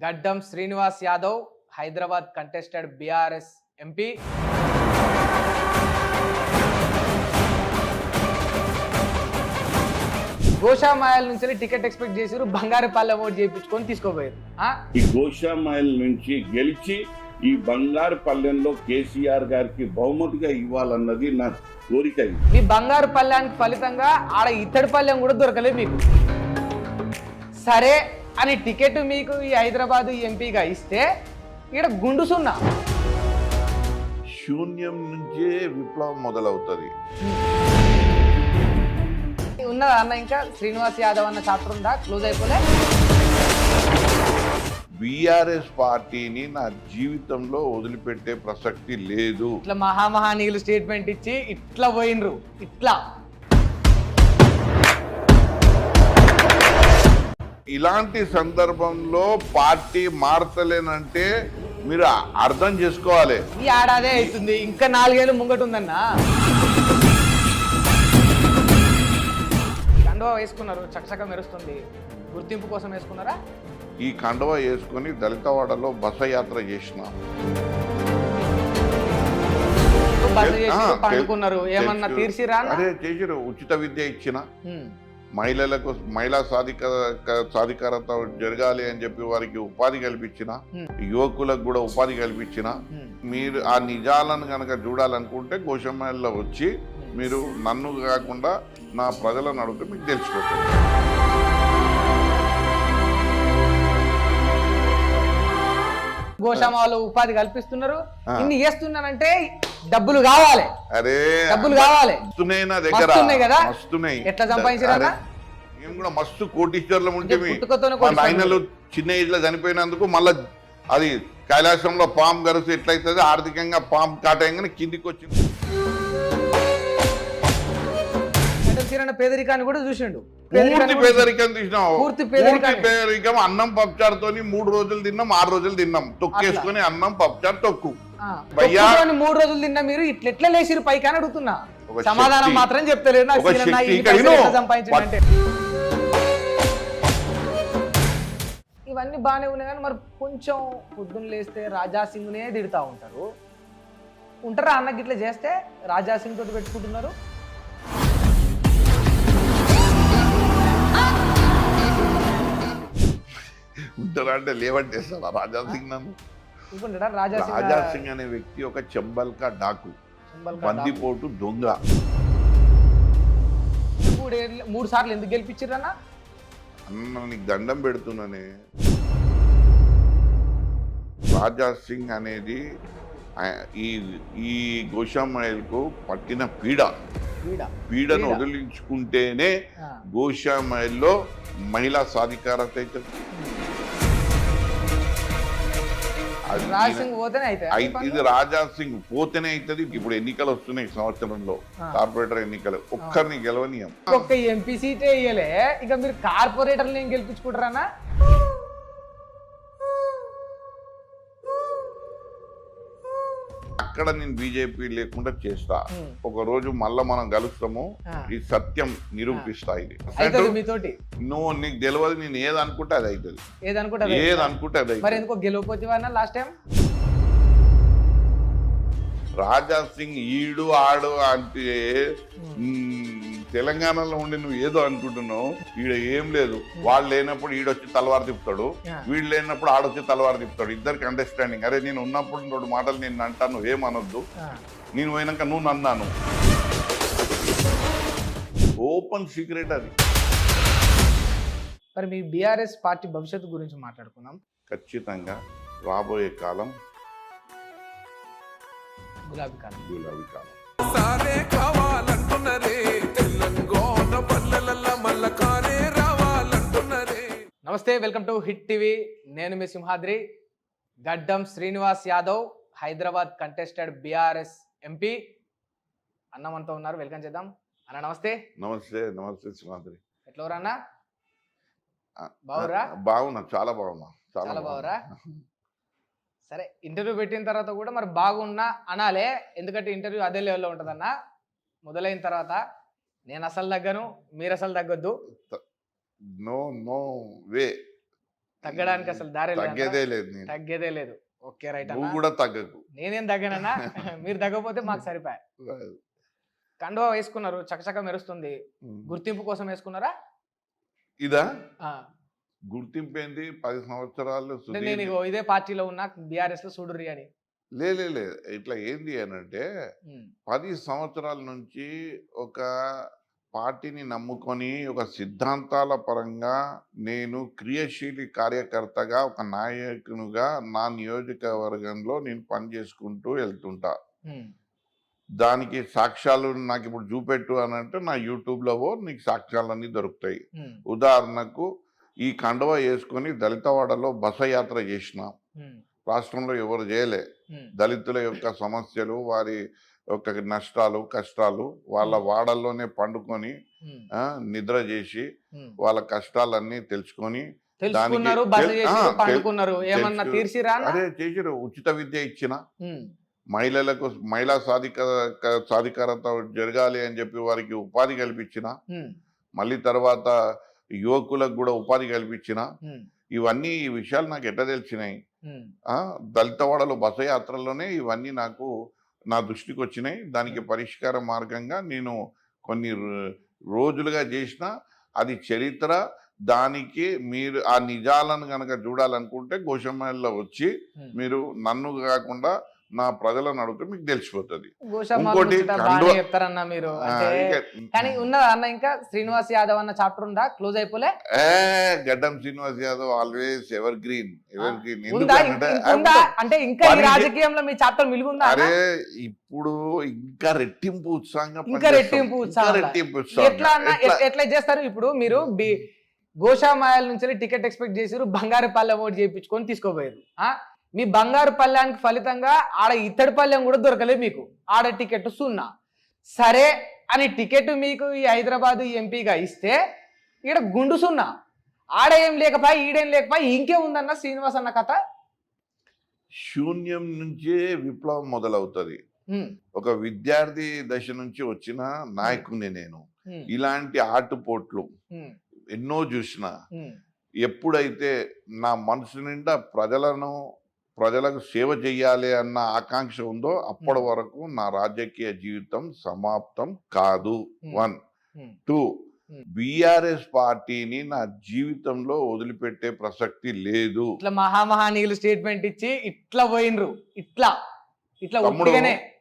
గడ్డం Srinivas Yadav Hyderabad contested BRS MP. Goshamahal నుంచి ticket expect చేసారు, బంగారుపల్లె ఓటు చేయించుకొని తీసుకోపోయారు. ఈ గోషామాయల నుంచి గెలిచి ఈ బంగారుపల్లెంలో కేసీఆర్ గారికి బహుమతిగా ఇవ్వాలన్నది నా కోరిక. మీ బంగారుపల్లెనికి ఫలితంగా ఆడ ఇత్తడి పల్లెం కూడా దొరకలేదు మీకు. సరే అని టికెట్ మీకు ఈ హైదరాబాద్ ఎంపీగా ఇస్తే ఇక్కడ గుండు సున్నా. శూన్యం నుంచే విప్లవం మొదలవుతుంది. ఉన్నదా అన్న ఇంకా శ్రీనివాస్ యాదవ్ అన్న చాప్టర్ ఉందా? క్లోజ్ అయిపోలే. బీఆర్ఎస్ పార్టీని నా జీవితంలో వదిలిపెట్టే ప్రసక్తి లేదు. ఇట్లా మహామహానీయులు స్టేట్మెంట్ ఇచ్చి ఇట్లా పోయినరు. ఇట్లా ఇలాంటి సందర్భంలో పార్టీ మారతలేనంటే మీరు అర్థం చేసుకోవాలి. ఈ ఏడాదే అవుతుంది, ఇంకా 4 ఏళ్ళు ముంగట ఉందన్నా. కండువా వేసుకున్నారు, చకచక మెరుస్తుంది. గుర్తింపు కోసం వేసుకున్నారా? ఈ కండువా వేసుకొని దళితవాడలో బస యాత్ర చేసిన. పండుకున్నారు, ఏమన్నా తీర్చిరా? అదే చేసిరు. ఉచిత విద్య ఇచ్చిన, మహిళలకు మహిళా సాధికారత జరగాలి అని చెప్పి వారికి ఉపాధి కల్పించిన, యువకులకు కూడా ఉపాధి కల్పించిన. మీరు ఆ నిజాలను కనుక చూడాలనుకుంటే గోషామాయల్లో వచ్చి మీరు నన్ను కాకుండా నా ప్రజలను అడిగితే మీకు తెలిసిపోతుంది. గోషామాలో ఉపాధి కల్పిస్తున్నారు, ఇన్ని చేస్తున్నానంటే డబ్బులు కావాలి. అరే డబ్బులు కావాలి. నా దగ్గర కదా, మస్తున్నాయి. ఎట్లా సంపాదించారా? మేము కూడా మస్తు కోటీశ్వర్లం ఉంటే ఆయనలు చిన్న ఏజ్ లో చనిపోయినందుకు మళ్ళా అది కైలాసంలో పాము గరుసు ఎట్లయితుంది, ఆర్థికంగా పాము కాటంగానే కిందికి వచ్చింది. పేదరికాన్ని కూడా చూసిండు. పూర్తి పేదరికం చూసినావు. పూర్తి పేదరికం. అన్నం పప్పుచారుతో 3 రోజులు తిన్నాం, 6 రోజులు తిన్నాం. తొక్కేసుకుని అన్నం పప్పుచారు తొక్కు. 3 రోజులు తిన్నా మీరు ఇట్లెట్లా లేచిరు పైకి అని అడుగుతున్నా. సమాధానం మాత్రం చెప్తలేదు. సంపాదించండి ఇవన్నీ బాగానే ఉన్నాయి కానీ మరి కొంచెం పొద్దున్న లేస్తే రాజాసింగ్నే తిడతా ఉంటారు. ఉంటారా అన్నకి ఇట్లా చేస్తే? రాజాసింగ్ తోటి పెట్టుకుంటున్నారు. ఉంటారా అంటే లేవంటేస్తాడా రాజాసింగ్ నన్ను? రాజాసింగ్ అనే వ్యక్తి ఒక చెంబల్కా డాకు, బందిపోటు దొంగ. 3 సార్లు ఎందుకు గెలిపించారన్నా? అన్న నీకు దండం పెడుతున్నానే. రాజాసింగ్ అనేది ఈ గోషామాయలకు పట్టిన పీడను వదిలించుకుంటేనే గోషామాయల్లో మహిళా సాధికారత అవుతుంది. ఇది రాజాసింగ్ పోతేనే అవుతుంది. ఇప్పుడు ఎన్నికలు వస్తున్నాయి సంవత్సరంలో, కార్పొరేటర్ ఎన్నికలు. ఒక్కరిని గెలవనీయం. ఒక్క ఎంపీ సీటే ఇయ్యలే, ఇక మీరు కార్పొరేటర్ని ఏం గెలిపించుకుంటారన్నా? అక్కడ నేను బీజేపీ లేకుండా చేస్తా. ఒక రోజు మళ్ళా మనం కలుస్తాము, ఈ సత్యం నిరూపిస్తా. ఇది నువ్వు నీకు తెలియదు, నేను ఏది అనుకుంటే అది అవుతుంది. ఏది అనుకుంటే అది అవుతుంది. గెలవపోతే లాస్ట్ టైం రాజాసింగ్ ఈడు ఆడు అంటే తెలంగాణలో ఉండి నువ్వు ఏదో అనుకుంటున్నావు. ఈడ ఏం లేదు. వాళ్ళు లేనప్పుడు ఈడొచ్చి తలవారు తిప్పుతాడు, వీళ్ళు లేనప్పుడు ఆడొచ్చి తలవారు తిప్పుతాడు. ఇద్దరికి అండర్స్టాండింగ్. అరే నేను ఉన్నప్పుడు 2 మాటలు నేను అంటాను, నువ్వేమనొద్దు. నేను పోయినాక నువ్వు నన్నాను. ఓపెన్ సీక్రెట్ అది. మరి మీ బీఆర్ఎస్ పార్టీ భవిష్యత్తు గురించి మాట్లాడుకున్నాం. ఖచ్చితంగా రాబోయే కాలం గులాబీ కాలం. నమస్తే, వెల్కమ్ టు హిట్ టీవీ. నేను మీ Simhadri. Gaddam Srinivas Yadav Hyderabad contested BRS MP అన్నమంతా ఉన్నారు. వెల్కమ్ చేద్దాం అన్న. నమస్తే. నమస్తే. నమస్తే సింహాద్రి. ఎట్లా అన్న? బాగురా? బాగున్నా, చాలా బాగున్నా. చాలా బాగురా? సరే, ఇంటర్వ్యూ పెట్టిన తర్వాత కూడా మరి బాగున్నా అనాలే, ఎందుకంటే ఇంటర్వ్యూ అదే లెవెల్లో ఉంటుందన్న. మొదలైన తర్వాత నేను అసలు తగ్గను, మీరు అసలు తగ్గొద్దు. No no way. తగ్గడానికి అసలు దారి తగ్గేదే లేదు. నేను తగ్గేదే లేదు. ఓకే రైట్ నువ్వు అన్న, కూడా తగ్గకు. నేనేం తగ్గనన్నా మీరు తగ్గకపోతే మాకు సరిపోయా. కండువా వేసుకున్నారు, చకచక మెరుస్తుంది, గుర్తింపు కోసం వేసుకున్నారా? ఇదా ఆ, గుర్తింపు ఏంది? 10 సంవత్సరాలు అంటే నేను ఇగో ఇదే పార్టీలో ఉన్నా, బీఆర్ఎస్ లో చూడుర్రి అని. లే ఇట్లా ఏంది అని అంటే 10 సంవత్సరాల నుంచి ఒక పార్టీని నమ్ముకొని ఒక సిద్ధాంతాల పరంగా నేను క్రియాశీలి కార్యకర్తగా ఒక నాయకునిగా నా నియోజకవర్గంలో నేను పనిచేసుకుంటూ వెళ్తుంటా. దానికి సాక్ష్యాలు నాకు ఇప్పుడు చూపెట్టు అని అంటే నా యూట్యూబ్లో నీకు సాక్ష్యాలన్నీ దొరుకుతాయి. ఉదాహరణకు ఈ కండువా వేసుకొని దళితవాడలో బస యాత్ర చేసిన, రాష్ట్రంలో ఎవరు చేయలే. దళితుల యొక్క సమస్యలు, వారి యొక్క నష్టాలు కష్టాలు వాళ్ళ వాడల్లోనే పండుకొని నిద్ర చేసి వాళ్ళ కష్టాలన్నీ తెలుసుకొని తెలుసుకున్నారు, బస చేసిర్రు, పండుకున్నారు. ఏమన్నా తీర్చిరా? అదే చేసిరు. ఉచిత విద్య ఇచ్చిన, మహిళలకు మహిళా సాధికారత జరగాలి అని చెప్పి వారికి ఉపాధి కల్పించిన, మళ్ళీ తర్వాత యువకులకు కూడా ఉపాధి కల్పించిన. ఇవన్నీ ఈ విషయాలు నాకు ఎట్లా తెలిసినాయి? దళితవాడలో బస యాత్రలోనే ఇవన్నీ నాకు నా దృష్టికి వచ్చినాయి. దానికి పరిష్కార మార్గంగా నేను కొన్ని రోజులుగా చేసిన. అది చరిత్ర. దానికి మీరు ఆ నిజాలను కనుక చూడాలనుకుంటే గోషమ్మలో వచ్చి మీరు నన్ను కాకుండా నా ప్రజలను అడిగితే మీకు తెలిసిపోతుంది. ఇంకోటి చెప్తారన్నా మీరు, కానీ ఉన్నదా అన్న ఇంకా శ్రీనివాస్ యాదవ్ అన్న చాప్టర్ ఉందా? క్లోజ్ అయిపోలే? గడ్డం Srinivas Yadav always ever green. అంటే ఇంకా ఈ రాజకీయంలో మీ చాప్టర్ మిలుగుందా? అరే ఇప్పుడు ఇంకా రెట్టింపు ఉత్సాహంగా, ఇంకా రెట్టింపు ఎట్లా చేస్తారు? ఇప్పుడు మీరు గోషామాయల నుంచి టికెట్ ఎక్స్పెక్ట్ చేసారు, బంగారు పల్లెం ఓటు చేయించుకొని తీసుకోపోయారు. మీ బంగారు పల్లెనికి ఫలితంగా ఆడ ఇత్తడి పల్లెం కూడా దొరకలేదు మీకు. ఆడ టికెట్ 0. సరే అని టికెట్ మీకు ఈ హైదరాబాద్ ఎంపీగా ఇస్తే ఈడ గుండు 0. ఆడ ఏం లేకపోయి ఈడేం లేకపోయి ఇంకే ఉందన్న శ్రీనివాస్ అన్న కథ. శూన్యం నుంచే విప్లవం మొదలవుతుంది. ఒక విద్యార్థి దశ నుంచి వచ్చిన నాయకుని నేను. ఇలాంటి ఆటుపోట్లు ఎన్నో చూసిన. ఎప్పుడైతే నా మనసు నిండా ప్రజలకు సేవ చేయాలి అన్న ఆకాంక్ష ఉందో అప్పటి వరకు నా రాజకీయ జీవితం సమాప్తం కాదు. 1, 2 బీఆర్ఎస్ పార్టీని నా జీవితంలో వదిలిపెట్టే ప్రసక్తి లేదు. ఇట్లా మహామహానీయులు స్టేట్మెంట్ ఇచ్చి ఇట్లా పోయినరు. ఇట్లా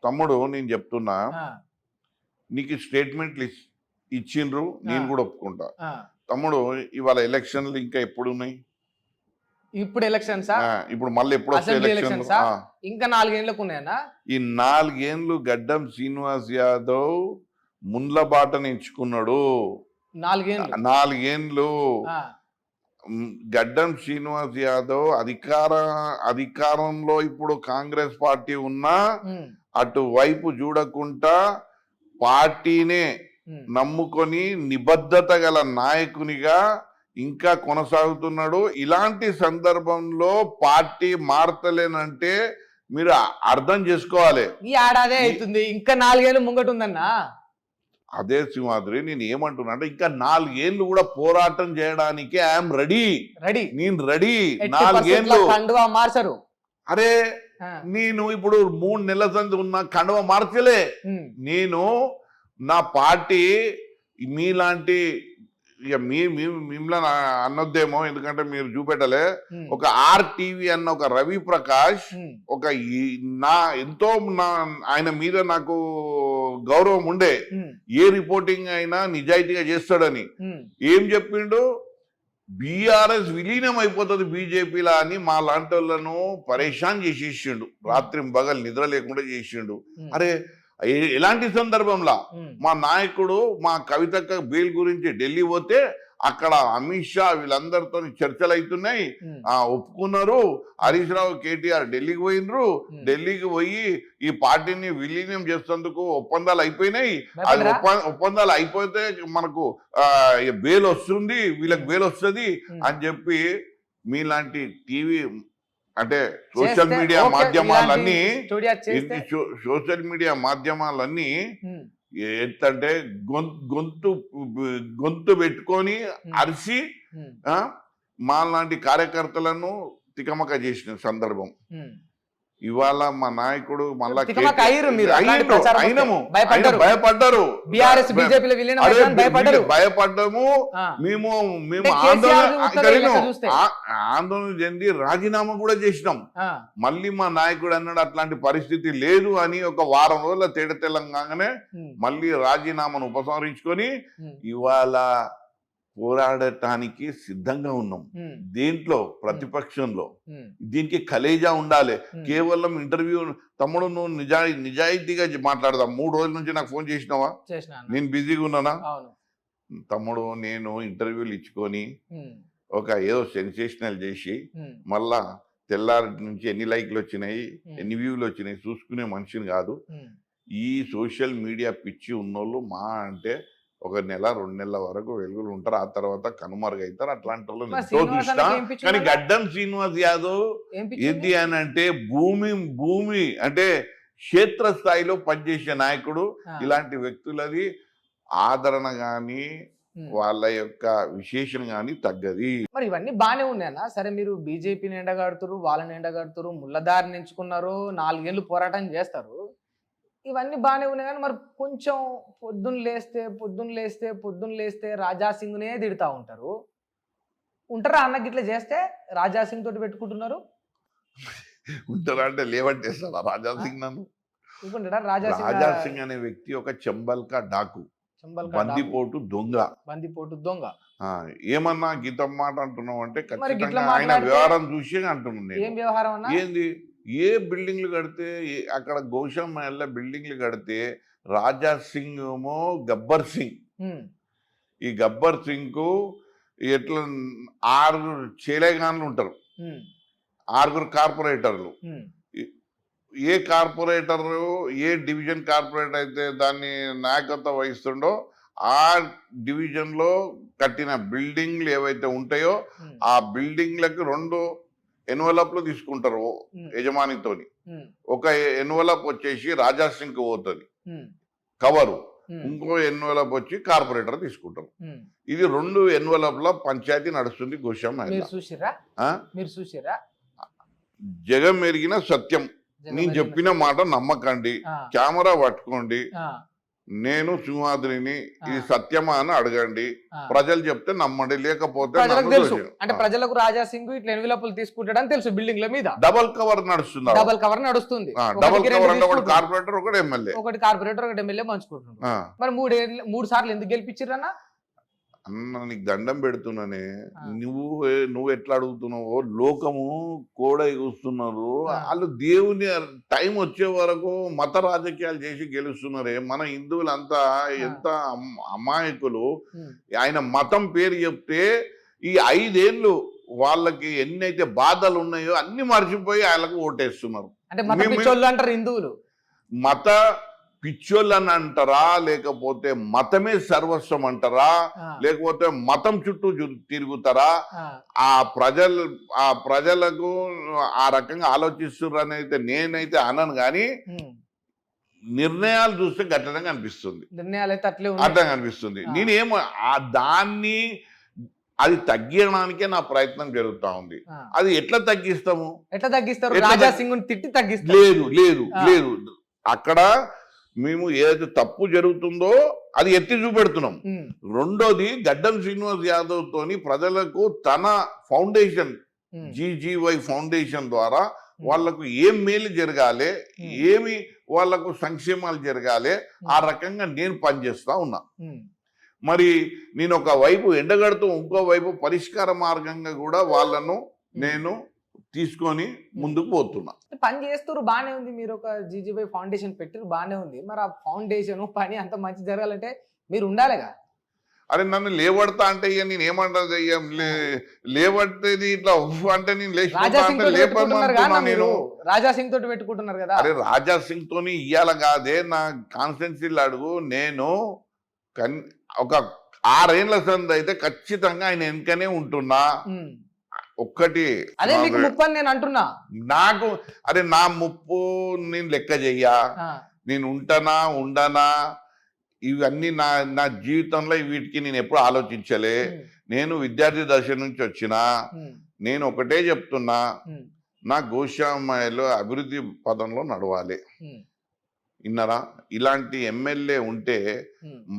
తమ్ముడు నేను చెప్తున్నా, నీకు స్టేట్మెంట్లు ఇచ్చిండ్రు, నేను కూడా ఒప్పుకుంటా. తమ్ముడు ఇవాళ ఎలక్షన్లు ఇంకా ఎప్పుడు ఉన్నాయి? ఇప్పుడు ఎలక్షన్స్ ఇప్పుడు మళ్ళీ ఎప్పుడు వస్తాయి ఎలక్షన్స్? ఇంకా 4 ఏళ్ళకు ఉన్నాయన్నా. ఈ 4 ఏళ్ళు గడ్డం శ్రీనివాస్ యాదవ్ ముండ్ల బాటను ఎంచుకున్నాడు. 4 ఏళ్ళు గడ్డం శ్రీనివాస్ యాదవ్ అధికారంలో ఇప్పుడు కాంగ్రెస్ పార్టీ ఉన్నా అటువైపు చూడకుండా పార్టీనే నమ్ముకొని నిబద్ధత గల నాయకునిగా ఇంకా కొనసాగుతున్నాడు. ఇలాంటి సందర్భంలో పార్టీ మారతలేనంటే మీరు అర్థం చేసుకోవాలి. ఈ ఏడాదే అవుతుంది, ఇంకా 4 ఏళ్ళు ముంగట ఉందన్నా. అదే సింహాద్రి, నేను ఏమంటున్నా అంటే ఇంకా 4 ఏళ్ళు కూడా పోరాటం చేయడానికి ఐఎమ్ రెడీ. నేను రెడీ. 4 ఏళ్ళు మార్చరు. అరే నేను ఇప్పుడు 3 నెలల సంది ఉన్న కండువా మార్చలే. నేను నా పార్టీ మీలాంటి ఇక మిమ్మల్ని అన్నొద్దేమో, ఎందుకంటే మీరు చూపెట్టలే. ఒక RTV అన్న ఒక రవి ప్రకాష్ ఒక ఎంతో ఆయన మీద నాకు గౌరవం ఉండే. ఏ రిపోర్టింగ్ అయినా నిజాయితీగా చేస్తాడని ఏం చెప్పిండు? బీఆర్ఎస్ విలీనం అయిపోతుంది బీజేపీలా అని మా లాంటి వాళ్ళను పరేషాన్ చేసేసిండు. రాత్రి పగలు నిద్ర లేకుండా చేసిండు. అరే ఎలాంటి సందర్భంలో మా నాయకుడు మా కవితక్క బెయిల్ గురించి ఢిల్లీ పోతే అక్కడ అమిత్ షా వీళ్ళందరితో చర్చలు అవుతున్నాయి, ఒప్పుకున్నారు. హరీష్ రావు కేటీఆర్ ఢిల్లీకి పోయినరు. ఢిల్లీకి పోయి ఈ పార్టీని విలీనం చేసేందుకు ఒప్పందాలు అయిపోయినాయి. అది ఒప్పందాలు అయిపోతే మనకు బెయిల్ వస్తుంది, వీళ్ళకి బెయిల్ వస్తుంది అని చెప్పి మీలాంటి టీవీ అంటే సోషల్ మీడియా మాధ్యమాలన్నీ ఎంతంటే గొంతు పెట్టుకొని అరిసి మా లాంటి కార్యకర్తలను తికమక చేసిన సందర్భం. ఇవాళ మా నాయకుడు మళ్ళా తికమక అయ్యిర్రు మీరు. అయినము భయపడ్డారు. భయపడ్డారు. బీఆర్ఎస్ బీజేపీలో విలీనం అవుతుందని భయపడ్డారు. భయపడ్డాము. ఆ. మేము అంటే కేసీఆర్ ఉత్తరం లెక్క చూస్తే. ఆందోళన చెంది రాజీనామా కూడా చేసినాం. ఆ. మళ్ళీ మా నాయకుడు అన్నాడు అట్లాంటి పరిస్థితి లేదు అని ఒక వారం రోజుల తేడా తెలంగానే మళ్ళీ రాజీనామాను ఉపసంహరించుకొని ఇవాళ పోరాడటానికి సిద్ధంగా ఉన్నాం. దీంట్లో ప్రతిపక్షంలో దీనికి కలేజా ఉండాలి. కేవలం ఇంటర్వ్యూ తమ్ముడు నువ్వు నిజాయితీగా మాట్లాడదాం. 3 రోజుల నుంచి నాకు ఫోన్ చేసినావా? నేను బిజీగా ఉన్నానా? తమ్ముడు నేను ఇంటర్వ్యూలు ఇచ్చుకొని ఒక ఏదో సెన్సేషనల్ చేసి మళ్ళా తెల్లారి నుంచి ఎన్ని లైక్లు వచ్చినాయి, ఎన్ని వ్యూలు వచ్చినాయి చూసుకునే మనిషిని కాదు. ఈ సోషల్ మీడియా పిచ్చి ఉన్నోళ్ళు మా అంటే 1 నెల 2 నెలల వరకు వెలుగులు ఉంటారు. ఆ తర్వాత కనుమరుగైతారు. అట్లాంటి వాళ్ళు ఎంతో చూసినా. కానీ గడ్డం శ్రీనివాస్ యాదవ్ ఏంటి అని అంటే భూమి అంటే క్షేత్రస్థాయిలో పనిచేసే నాయకుడు. ఇలాంటి వ్యక్తులది ఆదరణ గాని వాళ్ళ యొక్క విశేషం గాని తగ్గది. మరి ఇవన్నీ బానే ఉన్నాయన్నా. సరే మీరు బీజేపీని ఎండగడుతురు, వాళ్ళని ఎండగడుతురు, ముళ్ళదారిని ఎంచుకున్నారు, 4 ఏళ్ళు పోరాటం చేస్తారు. ఇవన్నీ బాగానే ఉన్నాయి కానీ మరి కొంచెం పొద్దున్న లేస్తే రాజా సింగ్నే తిడతా ఉంటారా? అన్నకి ఇట్లా చేస్తే రాజా సింగ్ తోటి పెట్టుకుంటున్నారు. ఉంటారా అంటే లేవంటేస్తాడా రాజా సింగ్ నన్ను? రాజా సింగ్ అనే వ్యక్తి ఒక చెంబల్కా డాకు, బందిపోటు దొంగ. ఏమన్నా గీతం మాట అంటున్నావు అంటే ఖచ్చితంగా ఆయన వ్యవహారం చూసి అంటున్నాను. ఏం వ్యవహారం అన్నా? ఏంది ఏ బిల్డింగ్లు కడితే అక్కడ గోషం మహల్ బిల్డింగ్లు కడితే రాజా సింగ్ ఏమో గబ్బర్ సింగ్. ఈ గబ్బర్ సింగ్ కు ఎట్లా 6 చేలేగాన్లు ఉంటారు, 6 కార్పొరేటర్లు. ఏ కార్పొరేటర్ ఏ డివిజన్ కార్పొరేటర్ అయితే దాన్ని నాయకత్వం వహిస్తుండో ఆ డివిజన్ లో కట్టిన బిల్డింగ్లు ఏవైతే ఉంటాయో ఆ బిల్డింగ్లకు 2 ఎన్వలప్లు తీసుకుంటారు యజమానితోని. ఒక ఎన్వలప్ వచ్చేసి రాజా సింగ్ పోతుంది కవరు, ఇంకో ఎన్వలప్ వచ్చి కార్పొరేటర్ తీసుకుంటారు. ఇది 2 ఎన్వలప్ల పంచాయతీ నడుస్తుంది గోషం. జగం ఎరిగిన సత్యం. నేను చెప్పిన మాట నమ్మకండి, కెమెరా పట్టుకోండి. నేను సింహాద్రిని, ఇది సత్యమా అని అడగండి. ప్రజలు చెప్తే నమ్మండి, లేకపోతే తెలుసు. అంటే ప్రజలకు రాజా సింగ్ ఇట్లా ఎన్వలపులు తీసుకుంటాడని తెలుసు. బిల్డింగ్ల మీద డబల్ కవర్ నడుస్తుంది. డబల్ కవర్ నడుస్తుంది. డబల్ కవర్ అంటే ఒకటి కార్పొరేటర్, ఒకటి ఎమ్మెల్యే. ఒకటి కార్పొరేటర్, ఒకటి ఎమ్మెల్యే పంచుకుంటున్నారు. మరి 3 సార్లు ఎందుకు గెలిపించారన్నా? అన్న నీకు దండం పెడుతున్నానే. నువ్వు ఎట్లా అడుగుతున్నావో లోకము కూడా చూస్తున్నారు. వాళ్ళు దేవుని టైం వచ్చే వరకు మత రాజకీయాలు చేసి గెలుస్తున్నారే. మన హిందువులంతా ఎంత అమాయకులు. ఆయన మతం పేరు చెప్తే ఈ 5 ఏళ్ళు వాళ్ళకి ఎన్నైతే బాధలు ఉన్నాయో అన్ని మర్చిపోయి ఆయనకు ఓటేస్తున్నారు. అంటే మత పిచ్చోళ్ళు అంటారు హిందువులు. మత పిచ్చోళ్ళని అంటారా, లేకపోతే మతమే సర్వస్వం అంటారా, లేకపోతే మతం చుట్టూ తిరుగుతారా? ఆ ప్రజలకు ఆ రకంగా ఆలోచిస్తున్నారు అని అయితే నేనైతే అనను. కానీ నిర్ణయాలు చూస్తే గట్లనే అనిపిస్తుంది. నిర్ణయాలు అయితే అట్లా అనిపిస్తుంది. నేనేమో దాన్ని అది తగ్గించడానికే నా ప్రయత్నం జరుగుతా ఉంది. అది ఎట్లా తగ్గిస్తారు? రాజా సింగ్ తిట్టి తగ్గిస్తారు? లేదు. అక్కడ మేము ఏదైతే తప్పు జరుగుతుందో అది ఎత్తి చూపెడుతున్నాం. రెండోది గడ్డం శ్రీనివాస్ యాదవ్ తోని ప్రజలకు తన ఫౌండేషన్ జీజీవై ఫౌండేషన్ ద్వారా వాళ్లకు ఏం మేలు జరగాలి, ఏమి వాళ్లకు సంక్షేమాలు జరగాలి, ఆ రకంగా నేను పనిచేస్తా ఉన్నా. మరి నేను ఒక వైపు ఎండగడుతూ ఇంకో వైపు పరిష్కార మార్గంగా కూడా వాళ్ళను నేను తీసుకొని ముందుకు పోతున్నా. పని చేస్తారు బానే ఉంది. మీరు ఒక జీజీవై ఫౌండేషన్ పెట్టారు బానే ఉంది. మరి ఆ ఫౌండేషన్ పని అంత మంచి జరగాలంటే మీరు ఉండాలిగా. అరే నన్ను లేవడతా అంటే ఇక నేను ఏమంటా లేవట్టేది ఇట్లా అంటే నేను రాజా సింగ్ తోటి పెట్టుకుంటున్నారు కదా. అరే రాజా సింగ్ తోని ఇయ్యాల కాదే నా కాన్స్టిట్యున్సీలు అడుగు. నేను ఒక 6 ఏళ్ల సంది అయితే ఖచ్చితంగా ఆయన వెనుకనే ఉంటున్నా. ఒక్కటి అదే మీకు ముప్పు అని నేను అంటున్నా. నాకు అరే నా ముప్పు నేను లెక్క చెయ్యా, నేను ఉండనా ఇవన్నీ నా జీవితంలో వీటికి నేను ఎప్పుడు ఆలోచించలే. నేను విద్యార్థి దశ నుంచి వచ్చినా నేను ఒకటే చెప్తున్నా, నా గోషామాయిలో అభివృద్ధి పదంలో నడవాలి. ఇన్నరా ఇలాంటి ఎమ్మెల్యే ఉంటే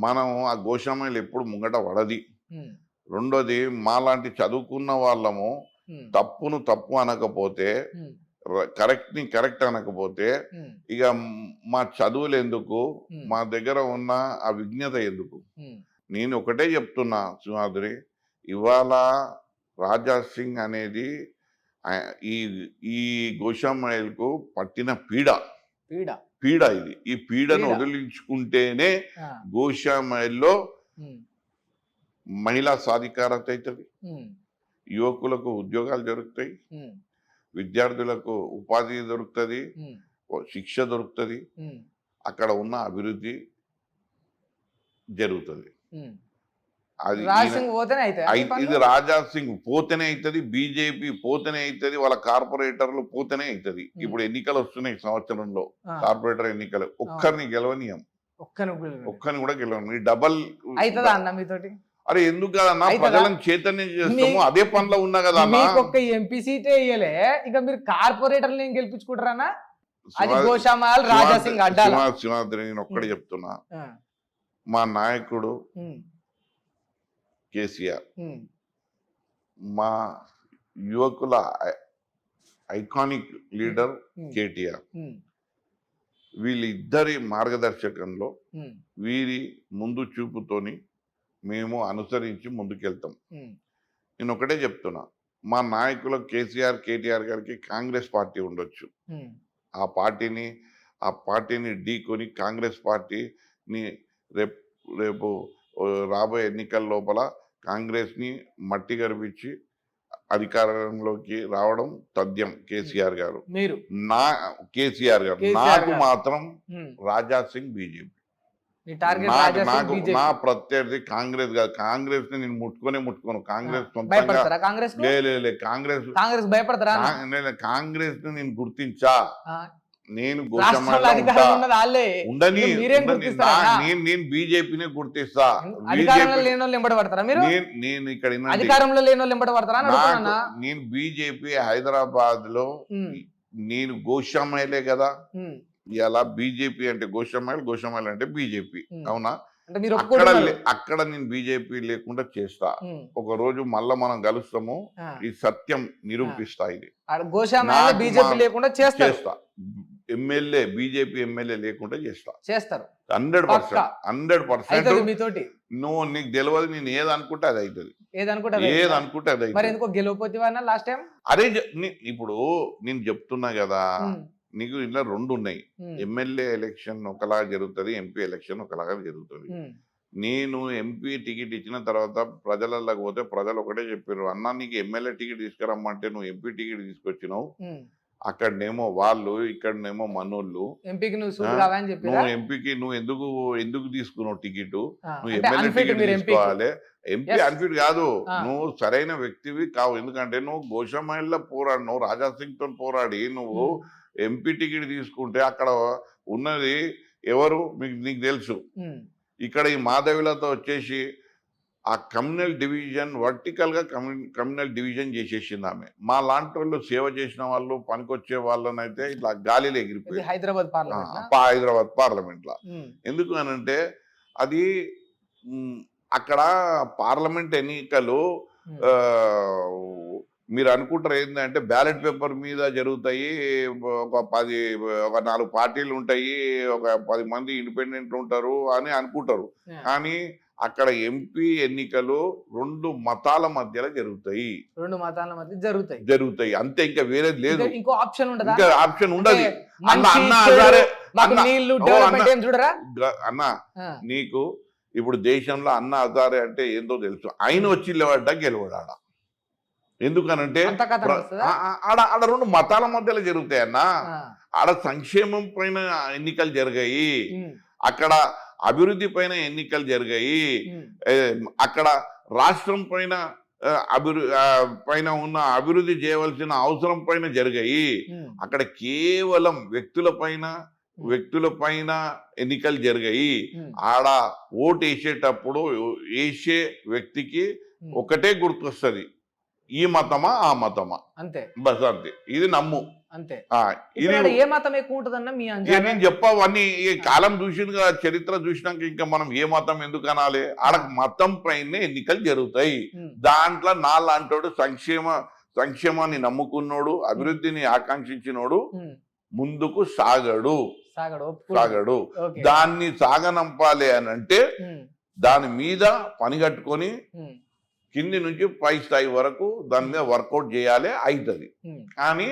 మనం ఆ గోషామాయిలు ఎప్పుడు ముంగట పడది. రెండోది, మాలాంటి చదువుకున్న వాళ్ళము తప్పును తప్పు అనకపోతే, కరెక్ట్ని కరెక్ట్ అనకపోతే ఇక మా చదువులు ఎందుకు, మా దగ్గర ఉన్న ఆ విజ్ఞత ఎందుకు? నేను ఒకటే చెప్తున్నా సింహాద్రి, ఇవాళ రాజా సింగ్ అనేది ఈ గోషామాయిల్కు పట్టిన పీడ ఇది. ఈ పీడను వదిలించుకుంటేనే గోషామాయిల్లో మహిళా సాధికారత అవుతుంది, యువకులకు ఉద్యోగాలు దొరుకుతాయి, విద్యార్థులకు ఉపాధి దొరుకుతుంది, శిక్ష దొరుకుతుంది, అక్కడ ఉన్న అభివృద్ధి జరుగుతుంది. అది ఇది రాజా సింగ్ పోతేనే అవుతుంది, బీజేపీ పోతేనే అవుతుంది, వాళ్ళ కార్పొరేటర్లు పోతేనే అవుతుంది. ఇప్పుడు ఎన్నికలు వస్తున్నాయి సంవత్సరంలో, కార్పొరేటర్ ఎన్నికలు. ఒక్కరిని గెలవనీయం, ఒక్కరిని కూడా గెలవని. డబల్ అవుతుందా అన్న మీతోటి? అరే ఎందుకు కదన్నా, ప్రజలను చైతన్యం చేస్తాము, అదే పనిలో ఉన్నా కదా. ఒక్క ఎంపీ సీటే ఇయ్యలే, ఇక మీరు కార్పొరేటర్లు ఏం గెలిపించుకుంటారా? సింహాద్రి, నేను ఒక్కడే చెప్తున్నా, మా నాయకుడు కేసీఆర్, మా యువకుల ఐకానిక్ లీడర్ కేటీఆర్, వీళ్ళిద్దరి మార్గదర్శకంలో, వీరి ముందు చూపుతోని మేము అనుసరించి ముందుకెళ్తాం. నేను ఒకటే చెప్తున్నా, మా నాయకుల కేసీఆర్ కేటీఆర్ గారికి కాంగ్రెస్ పార్టీ ఉండొచ్చు, ఆ పార్టీని ఢీకొని కాంగ్రెస్ పార్టీని రేపు రాబోయే ఎన్నికల లోపల కాంగ్రెస్ని మట్టి గర్పించి అధికారంలోకి రావడం తథ్యం. కేసీఆర్ గారు, నాకు మాత్రం రాజా సింగ్ బీజేపీ. నా ప్రత్యర్థి కాంగ్రెస్ కాదు. కాంగ్రెస్ ని నేను ముట్టుకోను. కాంగ్రెస్ కాంగ్రెస్ ని నేను గుర్తించా. నేను ఉండని నేను బీజేపీని గుర్తిస్తా. నేను ఇక్కడ నేను బీజేపీ హైదరాబాద్ లో నేను గోషామాయిలే కదా. ఇలా బీజేపీ అంటే గోషామాయిల్ అంటే బీజేపీ, అవునా? అక్కడ నేను బీజేపీ లేకుండా చేస్తా. ఒక రోజు మళ్ళా మనం కలుస్తాము, ఈ సత్యం నిరూపిస్తా. ఇది చేస్తా. ఎమ్మెల్యే బీజేపీ ఎమ్మెల్యే లేకుండా చేస్తారు 100%. నువ్వు నీకు తెలియదు, నేను ఏదనుకుంటే అది అవుతుంది, ఏదనుకుంటే అది అవుతుంది. అరే ఇప్పుడు నేను చెప్తున్నా కదా, నీకు ఇలా రెండు ఉన్నాయి. ఎమ్మెల్యే ఎలక్షన్ ఒకలాగా జరుగుతుంది, ఎంపీ ఎలక్షన్ ఒకలాగా జరుగుతుంది. నేను ఎంపీ టికెట్ ఇచ్చిన తర్వాత ప్రజలలోకి పోతే ప్రజలు ఒకటే చెప్పారు, అన్నా నీకు ఎమ్మెల్యే టికెట్ తీసుకురమ్మంటే నువ్వు ఎంపీ టికెట్ తీసుకొచ్చినావు, అక్కడనేమో వాళ్ళు, ఇక్కడనేమో మనోళ్ళు. నువ్వు ఎంపీకి నువ్వు ఎందుకు తీసుకున్నావు టికెట్? నువ్వు ఎమ్మెల్యే టికెట్ తీసుకోవాలి. ఎంపీ అన్ఫిట్ కాదు, నువ్వు సరైన వ్యక్తివి కావు. ఎందుకంటే నువ్వు గోషామాయిల్లో పోరాడినావు, రాజా సింగ్ తో పోరాడి నువ్వు ఎంపీ టికెట్ తీసుకుంటే అక్కడ ఉన్నది ఎవరు నీకు తెలుసు. ఇక్కడ ఈ మాధవిలతో వచ్చేసి ఆ కమ్యూనల్ డివిజన్ వర్టికల్ గా కమ్యూనల్ డివిజన్ చేసేసింది ఆమె. మా లాంటి వాళ్ళు సేవ చేసిన వాళ్ళు, పనికొచ్చే వాళ్ళనైతే ఇట్లా గాలిలో ఎగిరిపోయి హైదరాబాద్ పార్లమెంట్ లా. ఎందుకు అనంటే అది అక్కడ పార్లమెంట్ ఎన్నికలు మీరు అనుకుంటారు ఏంటంటే బ్యాలెట్ పేపర్ మీద జరుగుతాయి, ఒక 4 పార్టీలు ఉంటాయి, ఒక 10 మంది ఇండిపెండెంట్ ఉంటారు అని అనుకుంటారు. కానీ అక్కడ ఎంపీ ఎన్నికలు 2 మతాల మధ్యలో జరుగుతాయి. అంతే, ఇంకా వేరేది లేదు. ఇంకా ఆప్షన్ ఉండదు. అన్న నీకు ఇప్పుడు దేశంలో అన్న హజారే అంటే ఏందో తెలుసు. ఆయన వచ్చి గెలవడా? ఎందుకనంటే ఆడ 2 మతాల మధ్యలో జరుగుతాయి అన్న. ఆడ సంక్షేమం పైన ఎన్నికలు జరిగాయి, అక్కడ అభివృద్ధి పైన ఎన్నికలు జరిగాయి, అక్కడ రాష్ట్రం పైన పైన ఉన్న అభివృద్ధి చేయవలసిన అవసరం పైన జరిగాయి. అక్కడ కేవలం వ్యక్తుల పైన ఎన్నికలు జరిగాయి. ఆడ ఓటు వేసేటప్పుడు వేసే వ్యక్తికి ఒకటే గుర్తొస్తుంది, ఈ మతమా ఆ మతమా, అంతే బస్ అంతే. ఇది నమ్ము అంతే. ఇది ఇక్కడ ఏ మతం ఎక్కువ ఉంటుందన్న మీ ఇక అంచనా? నేను చెప్పవన్నీ ఈ కాలం చూసిన చరిత్ర చూసినాక ఇంకా మనం ఏ మతం ఎందుకు అనాలి? ఆడ మతం పైనే ఎన్నికలు జరుగుతాయి. దాంట్లో నా లాంటోడు సంక్షేమాన్ని నమ్ముకున్నోడు, అభివృద్ధిని ఆకాంక్షించినోడు ముందుకు సాగడు. దాన్ని సాగనంపాలి అని అంటే దాని మీద పని కట్టుకొని కింది నుంచి పై స్థాయి వరకు దాని మీద వర్కౌట్ చేయాలి, అవుతుంది. కానీ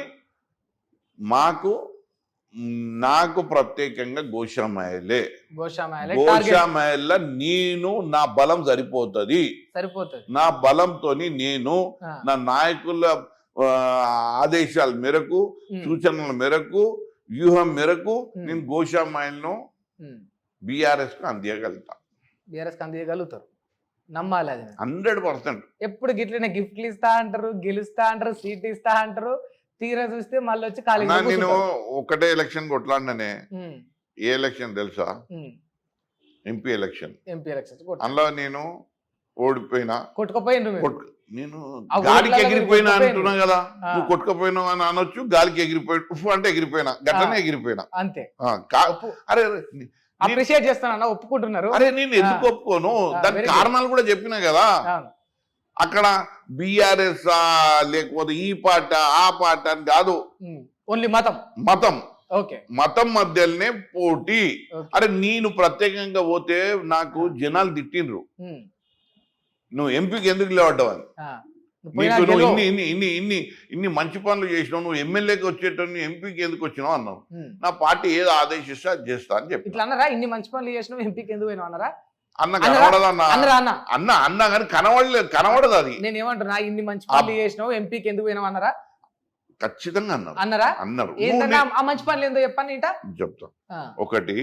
నాకు ప్రత్యేకంగా గోషామాయలే. గోషామాయల్లో నేను నా బలం సరిపోతుంది. నా బలంతో నేను నా నాయకుల ఆదేశాల మేరకు, సూచనల మేరకు, వ్యూహం మేరకు నేను గోషామాయలను బీఆర్ఎస్ కు అందియగలుగుతారు. నమ్మాలి అది 100%. ఎప్పుడు గిట్లనే గిఫ్ట్లు ఇస్తా అంటారు, గెలుస్తా అంటారు, సీట్ ఇస్తా అంటారు, తీరా చూస్తే మళ్ళీ వచ్చి నేను ఒకటే ఎలక్షన్ కొట్లాడిననే. ఏ ఎలక్షన్ తెలుసా? MP election. అందులో నేను ఓడిపోయినా, నేను గాలికి ఎగిరిపోయినా అంటున్నా కదా. నువ్వు కొట్టుకపోయినావు అని అనొచ్చు, గాలికి ఎగిరిపోయి అంటే ఎగిరిపోయినా, గట్లనే ఎగిరిపోయినా అంతే. అరే అప్రిషియేట్ చేస్తానన్నా, ఒప్పుకుంటున్నారు. అరే నేను ఎందుకు ఒప్పుకోను? దానికి కారణాలు కూడా చెప్పినా కదా. అక్కడ బీఆర్ఎస్ లేకపోతే ఈ పార్ట ఆ పార్ట అని కాదు, ఓన్లీ మతం మధ్యలోనే పోటీ. అరే నేను ప్రత్యేకంగా పోతే నాకు జనాలు తిట్టిండ్రు, నువ్వు ఎంపీకి ఎందుకు లేవడ్డావని. నీకు నువ్వు ఇన్ని మంచి పనులు చేసినావు, నువ్వు ఎమ్మెల్యేకి వచ్చేటప్పుడు ఎంపీకి ఎందుకు వచ్చినావు అన్నావు. నా పార్టీ ఏదో ఆదేశిస్తే అది చేస్తా అని చెప్పి. ఇట్లా అన్నారా? ఇన్ని మంచి పనులు చేసినావు, ఎంపీకి ఎందుకు పోయినావు అన్నారా? అన్న కనబడదు అన్న కానీ కనబడదు. అది నేను ఏమంటున్నా, ఇన్ని మంచి పనులు చేసినావు, ఎంపీకి ఎందుకు పోయినావు అన్నారా? ఖచ్చితంగా అన్నారు. ఆ మంచి పనులు ఏందో చెప్పండి. చెప్తా. ఒకటి,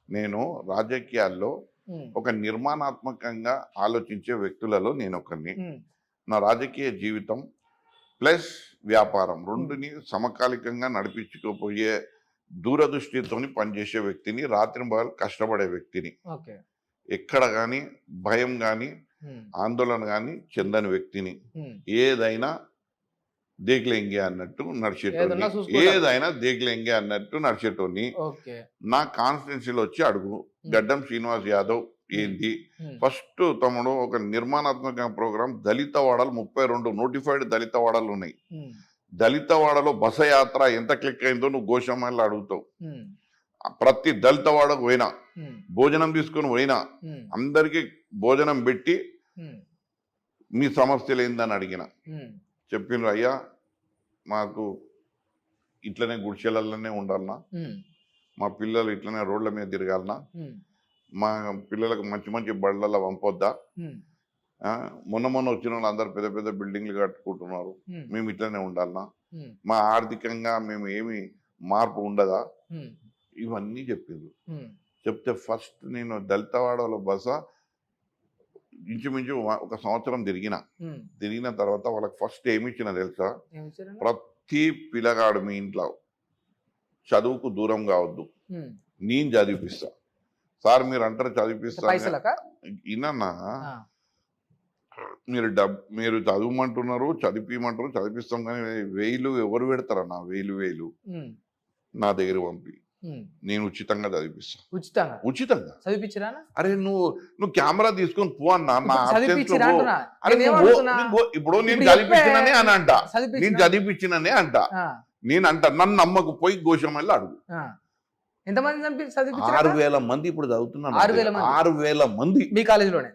నేను రాజకీయాల్లో ఒక నిర్మాణాత్మకంగా ఆలోచించే వ్యక్తులలో నేను ఒకరిని. నా రాజకీయ జీవితం ప్లస్ వ్యాపారం రెండుని సమకాలికంగా నడిపించుకోపోయే దూరదృష్టితో పనిచేసే వ్యక్తిని, రాత్రి పగలు కష్టపడే వ్యక్తిని. ఎక్కడ కానీ భయం కానీ ఆందోళన కానీ చెందని వ్యక్తిని. ఏదైనా దేగ్లేంగే అన్నట్టు నడిచేటోని. నా కాన్స్టిట్యున్సీలో వచ్చి అడుగు, గడ్డం శ్రీనివాస్ యాదవ్ ఏంది ఫస్ట్ తమ్ముడు ఒక నిర్మాణాత్మక ప్రోగ్రాం దళిత వాడలు 32 నోటిఫైడ్ దళిత వాడలు ఉన్నాయి. దళిత వాడలో బస యాత్ర ఎంత క్లిక్ అయిందో నువ్వు గోషామాయిలో అడుగుతావు. ప్రతి దళిత వాడకు పోయినా, భోజనం తీసుకొని పోయినా, అందరికి భోజనం పెట్టి మీ సమస్యలు ఏందని అడిగిన. చెప్పిండ్రు, అయ్యా మాకు ఇట్లనే గుడిసెలలోనే ఉండాలన్నా, మా పిల్లలు ఇట్లనే రోడ్ల మీద తిరగాలన్నా, మా పిల్లలకు మంచి మంచి బళ్ళల్లో పంపొద్దా, మొన్న వచ్చిన వాళ్ళు అందరు పెద్ద పెద్ద బిల్డింగ్లు కట్టుకుంటున్నారు, మేము ఇట్లనే ఉండాలన్నా, మా ఆర్థికంగా మేము ఏమి మార్పు ఉండదా, ఇవన్నీ చెప్పిండ్రు. చెప్తే ఫస్ట్ నేను దళితవాడలో బస ఇంచుమించు 1 సంవత్సరం తిరిగిన తర్వాత వాళ్ళకి ఫస్ట్ ఏమి ఇచ్చిన తెలుసా? ప్రతి పిల్లగాడు మీ ఇంట్లో చదువుకు దూరం కావద్దు, నేను చదివిపిస్తా. సార్ మీరు అంటారు చదివిపిస్తా, ఇన్నా మీరు చదవమంటున్నారు, చదివిపిస్తాం, కానీ 1000 ఎవరు పెడతారన్నా? 1000 నా దగ్గర పంపి నేను ఉచితంగా చదివిపిస్తా. ఉచితంగా చదివించరా? అరే నువ్వు కెమెరా తీసుకొని పో అన్నా, ఇప్పుడు నేను చదివించిననే అని అంట, నేను చదివించిననే అంట, నేను అంట నన్ను నమ్మకు, పోయి గోషామాయిలో అడుగు. 6,000 మంది ఇప్పుడు చదువుతున్నారు. 6,000 మంది మీ కాలేజీలోనే?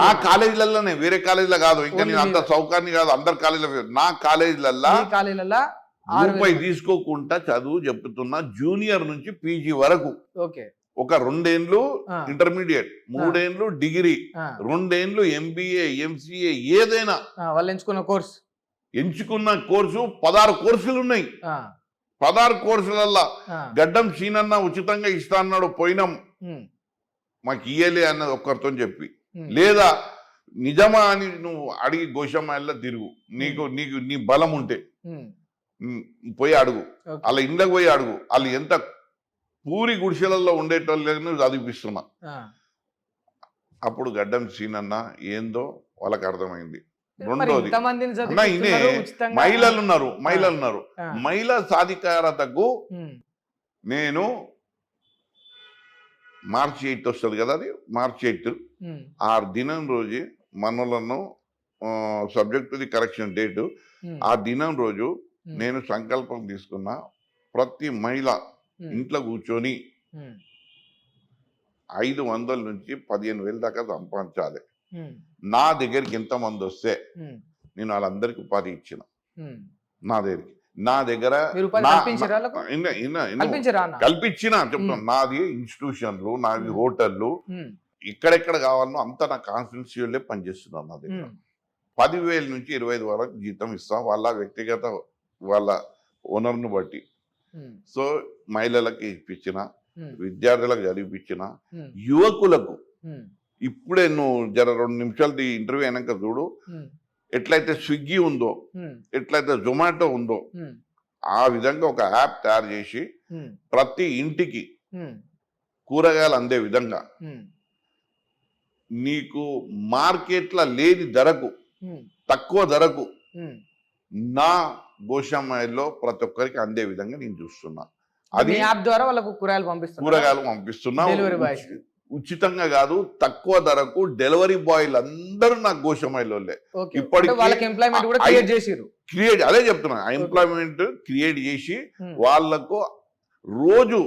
నా కాలేజీలలోనే, వేరే కాలేజీలో కాదు. ఇంకా నేను అంత సౌకర్యం కాదు, అందరు కాలేజీలో. నా కాలేజీలలో రూపాయి తీసుకోకుండా చదువు చెప్తున్నా, జూనియర్ నుంచి పీజీ వరకు. ఒక 2 ఏళ్ళు ఇంటర్మీడియట్, 3 ఏళ్ళు డిగ్రీ, 2 ఏళ్ళు ఎంబీఏ, ఎంసీఏ, ఏదైనా వాళ్ళు ఎంచుకున్న కోర్సు 16 కోర్సులు ఉన్నాయి. 16 కోర్సులల్లా గడ్డం సీనన్న ఉచితంగా ఇస్తా అన్నాడు, పోయినాం, మాకు ఇయ్యలే అన్నది ఒక్కరితో చెప్పి. లేదా నిజమా అని నువ్వు అడిగి గోషామాయిల్లో తిరుగు, నీ బలం ఉంటే పోయి అడుగు, వాళ్ళ ఇండ్లకు పోయి అడుగు, వాళ్ళు ఎంత పూరి గుడిసెలలో ఉండేటోళ్ళని చదివిపిస్తున్నా. అప్పుడు గడ్డం సీనన్న ఏందో వాళ్ళకి అర్థమైంది. మరి రెండోది ఇంతమందిని అన్న చదివిస్తున్నారు, ఇనే ఉచితంగా. మహిళలు ఉన్నారు ఆ. మహిళా సాధికారతకు ఉమ్, నేను మార్చి 8 వస్తుంది కదా, అది మార్చి 8 ఉమ్, ఆ దినం రోజు మనలను subject to the correction date um, ఆ దినం రోజు ఉమ్, నేను సంకల్పం తీసుకున్నా, ప్రతి మహిళ ఉమ్, ఇంట్లో కూర్చొని ఉమ్, 500 నుంచి 15,000 దాకా సంపాదించాలి. ఉమ్, నా దగ్గరికి ఎంతమంది వస్తే ఉమ్, నేను వాళ్ళందరికీ ఉపాధి ఇచ్చిన. ఉమ్. నా దగ్గర మీరు ఉపాధి కల్పించారా వాళ్ళకు? కల్పించరా అన్న? కల్పించిన చెప్తాను. నాది ఇన్స్టిట్యూషన్లు, నాది హోటళ్ళు, ఉమ్, ఎక్కడెక్కడ కావాలనో అంతా నా కాన్స్టిట్యూన్సీలే పనిచేస్తున్నాను. నా దగ్గర ఉమ్, 10,000 నుంచి 25,000 వరకు జీతం ఇస్తాం, వాళ్ళ వ్యక్తిగత వాళ్ళ ఓనర్ను బట్టి. ఉమ్, సో మహిళలకి ఇప్పించిన, ఉమ్, విద్యార్థులకు చదివిపించిన, ఉమ్, యువకులకు ఉమ్, ఇప్పుడే నువ్వు జర 2 నిమిషాలు ఇంటర్వ్యూ అయినాక చూడు, ఉమ్, ఎట్లయితే స్విగ్గీ ఉందో, ఉమ్, ఎట్లయితే జొమాటో ఉందో, ఉమ్, ఆ విధంగా ఒక యాప్ తయారు చేసి ఉమ్, ప్రతి ఇంటికి ఉమ్, కూరగాయలు అందే విధంగా, ఉమ్, నీకు మార్కెట్లో లేని ధరకు, ఉమ్, తక్కువ ధరకు ఉమ్. నా గోశామాయిల్లో ప్రతి ఒక్కరికి అందే విధంగా నేను చూస్తున్నా. మీ అది యాప్ ద్వారా వాళ్ళకు కూరగాయలు పంపిస్తున్నారు. కూరగాయలు పంపిస్తున్నా, డెలివరీ బాయ్స్. ఉచితంగా కాదు, తక్కువ ధరకు డెలివరీ బాయ్లు అందరూ నాకు గోశామాయిలోలే. ఓకే. ఇప్పటికీ అంటే వాళ్ళకి ఎంప్లాయ్మెంట్ కూడా క్రియేట్ చేసిర్రు. అదే చెప్తున్నా, ఎంప్లాయ్మెంట్ క్రియేట్ చేసి ఉమ్, వాళ్లకు రోజు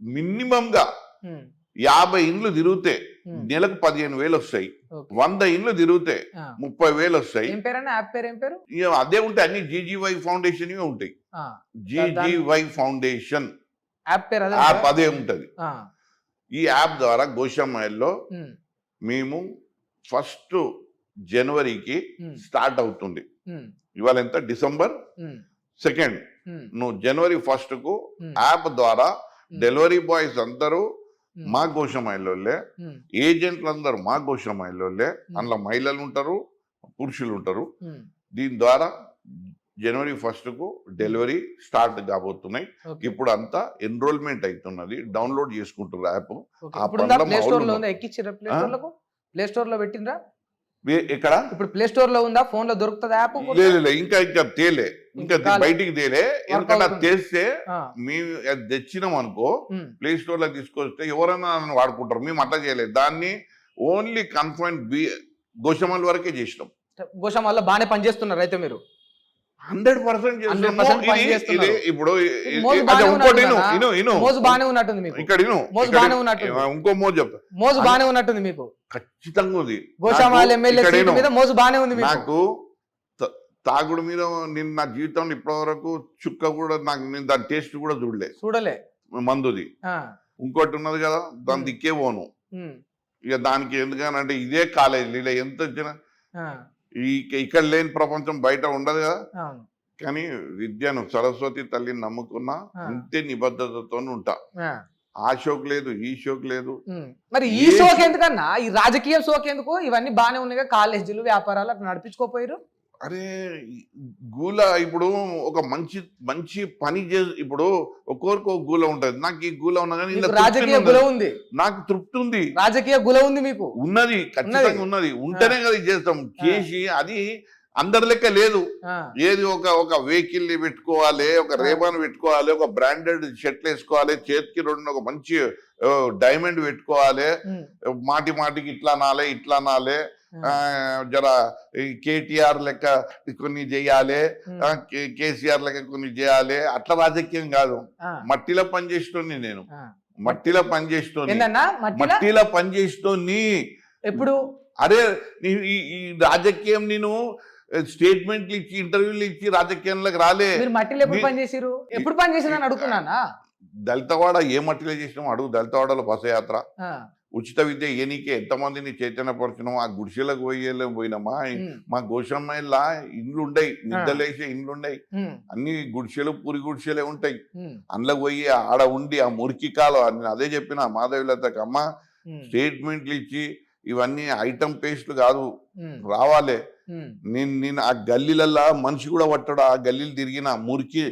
మినిమం గా ఉమ్, 50 ఇండ్లు తిరిగితే ఉమ్. నెలకు 15,000 వస్తాయి. ఓకే. 100 ఇండ్లు తిరిగితే ఆ. 30,000 వస్తాయి. ఏం పేరన్నా యాప్ పేరు? ఏం పేరు? ఇక అదే ఉంటాయి, అన్ని జీజీవై ఫౌండేషన్ ఉంటాయి. ఆ, జీజీవై ఫౌండేషన్ యాప్ పేరు అదే యాప్ ఉంటుందా? అదే ఉంటది. ఆ, ఈ యాప్ ద్వారా గోశామాయిల్లో ఉమ్, మేము 1 జనవరికి ఉమ్, స్టార్ట్ అవుతుంది. ఉమ్, ఇవాళ ఎంత, డిసెంబర్ ఉమ్, 2. ఉమ్, నువ్వు జనవరి 1కు ఉమ్, యాప్ ద్వారా ఉమ్, డెలివరీ బాయ్స్ అందరూ ఉమ్, మా గోశామాయిలోలే, ఉమ్, ఏజెంట్లు అందరూ మా గోశామాయిలోలే. ఉమ్. అందులో మహిళలు ఉంటారు, పురుషులు ఉంటారు. ఉమ్, దీని ద్వారా జనవరి 1కు డెలివరీ స్టార్ట్ కాబోతున్నాయి. ఓకే. ఇప్పుడు అంతా ఎన్రోల్మెంట్ అవుతున్నది, డౌన్లోడ్ చేసుకుంటారు యాప్. ఓకే. ఆ ఇప్పుడు పనుల ప్లే స్టోర్ లో మామూలు ఉందా? ఎక్కిచ్చిరా ప్లే స్టోర్ లకు? ప్లే స్టోర్ లో పెట్టిండ్రా? ఎక్కడ ఇప్పుడు ప్లే స్టోర్ లో ఉందా? ఫోన్ లో దొరుకుతుందా యాప్? లేదు, ఇంకా తేలే, ఇంకా కాలే. బయటికి తేలే. ఎందుకంటే అది అవుతుంది. తెస్తే ఆ, మేము అది తెచ్చినాం అనుకో, ఉమ్, ప్లే స్టోర్ లో తీసుకొస్తే ఎవరైనా నన్ను వాడుకుంటారు. మేము అట్లా చేయలేదు, దాన్ని ఓన్లీ కన్ఫైన్ గోశామాయిల వరకే చేసినాం. గోశామాల్లో బాగానే పనిచేస్తున్నారు అయితే మీరు. 100% 100% పనిచేస్తున్నారు. ఇప్పుడు మోజు అచ్చా, బాగానే ఇంకోటి ఉన్నట్టుందా? ఇను మోజు బాగానే ఉన్నట్టుంది మీకు. ఇక్కడ మోజు బాగానే ఉన్నట్టుంది. ఇంకో మోజు చెప్తా, మోజు బాగానే ఉన్నట్టుంది మీకు. ఖచ్చితంగా ఉంది. గోశామాల నాకు ఎమ్మెల్యే ఇక్కడ సీటు ఇను, మీద మోజు బాగానే ఉంది మీకు. నాకు తాగుడు మీద నేను నా జీవితంలో ఇప్పటి వరకు చుక్క కూడా నేను దాని టేస్ట్ కూడా చూడలే మందుది. ఆ, ఇంకోటి ఉన్నది కదా, దాని దిక్కే పోను. ఉమ్, ఇక దానికి ఎందుకనంటే ఇదే కాలేజీ ఇలా ఎంత వచ్చినా ఆ, ఇక్కడ లేని ప్రపంచం బయట ఉండదు కదా. అవును. కానీ విద్యను, సరస్వతి తల్లిని నమ్ముకున్నా ఆ. ఇంతే నిబద్ధతతో ఉంటా. ఆ, ఆ షోక్ లేదు, ఈ షోక్ లేదు. ఉమ్. మరి ఈ షోక్ ఎందుకన్నా? ఈ రాజకీయ షోక్ ఎందుకు? ఇవన్నీ బాగానే ఉన్నాయి, కాలేజీలు వ్యాపారాలు అట్లా నడిపించుకోపోయారు. అరే గూల ఇప్పుడు ఒక మంచి మంచి పని ఇప్పుడు ఒక్కొరికి ఒక గూల ఉంటది. నాకు ఈ గూల ఉన్నా కానీ మీకు రాజకీయ గుల ఉంది, నాకు తృప్తి ఉంది. రాజకీయ గుల ఉంది మీకు. ఉన్నది, ఖచ్చితంగా ఉన్నది. ఉంటేనే కదా ఇది చేస్తాం. చేసి అది అందరి లెక్క లేదు. ఆ, ఏది ఒక వెహికల్ ని పెట్టుకోవాలి, ఒక రేబాన్ పెట్టుకోవాలి, ఒక బ్రాండెడ్ షర్ట్లు వేసుకోవాలి, చేతికి 2 ఒక మంచి డైమండ్ పెట్టుకోవాలి, ఉమ్, మాటికి ఇట్లా నాలే ఇట్లా నాలే, జర కేటీఆర్ లెక్క కొన్ని చేయాలి, కేసీఆర్ లెక్క కొన్ని చేయాలి. అట్లా రాజకీయం కాదు. ఆ, మట్టిలో పనిచేస్తోని నేను, ఆ. మట్టిలో పనిచేస్తోని, ఏందన్నా మట్టిలో? మట్టిలో పనిచేస్తోని. ఎప్పుడు? అరే ఈ రాజకీయం నేను స్టేట్మెంట్లు ఇచ్చి ఇంటర్వ్యూలు ఇచ్చి రాజకీయంలోకి రాలే. మీరు మట్టిలో ఎప్పుడు పని చేసిరు? ఎప్పుడు పని చేసిందని అడుగుతున్నానా? దళితవాడ ఏ మట్టిలో చేసినాం అడుగు. దళితవాడలో బసయాత్ర, ఆ, ఉచిత విద్య ఏనికే ఎంతమందిని చైతన్యపరిచినాం. ఆ గుడిసెలకు పోయినామా. ఉమ్, మా గోషమ్మాయిలా ఇండ్లు ఉండయి, నిద్రలేసే ఇండ్లు ఉండయి, ఉమ్, అన్ని గుడిసెలు పూరి గుడిసెలే ఉంటాయి. ఉమ్, అందులో పోయి ఆడ ఉండి ఆ మురికి కాలం, నేను అదే చెప్పిన మాధవిలతకు, అమ్మ ఉమ్, స్టేట్మెంట్లు ఇచ్చి ఇవన్నీ ఐటమ్ పేస్ట్లు కాదు, ఉమ్, రావాలి. ఉమ్, నేను ఆ గల్లీలల్లా మనిషి కూడా పట్టాడు. ఆ గల్లీలు తిరిగిన మురికి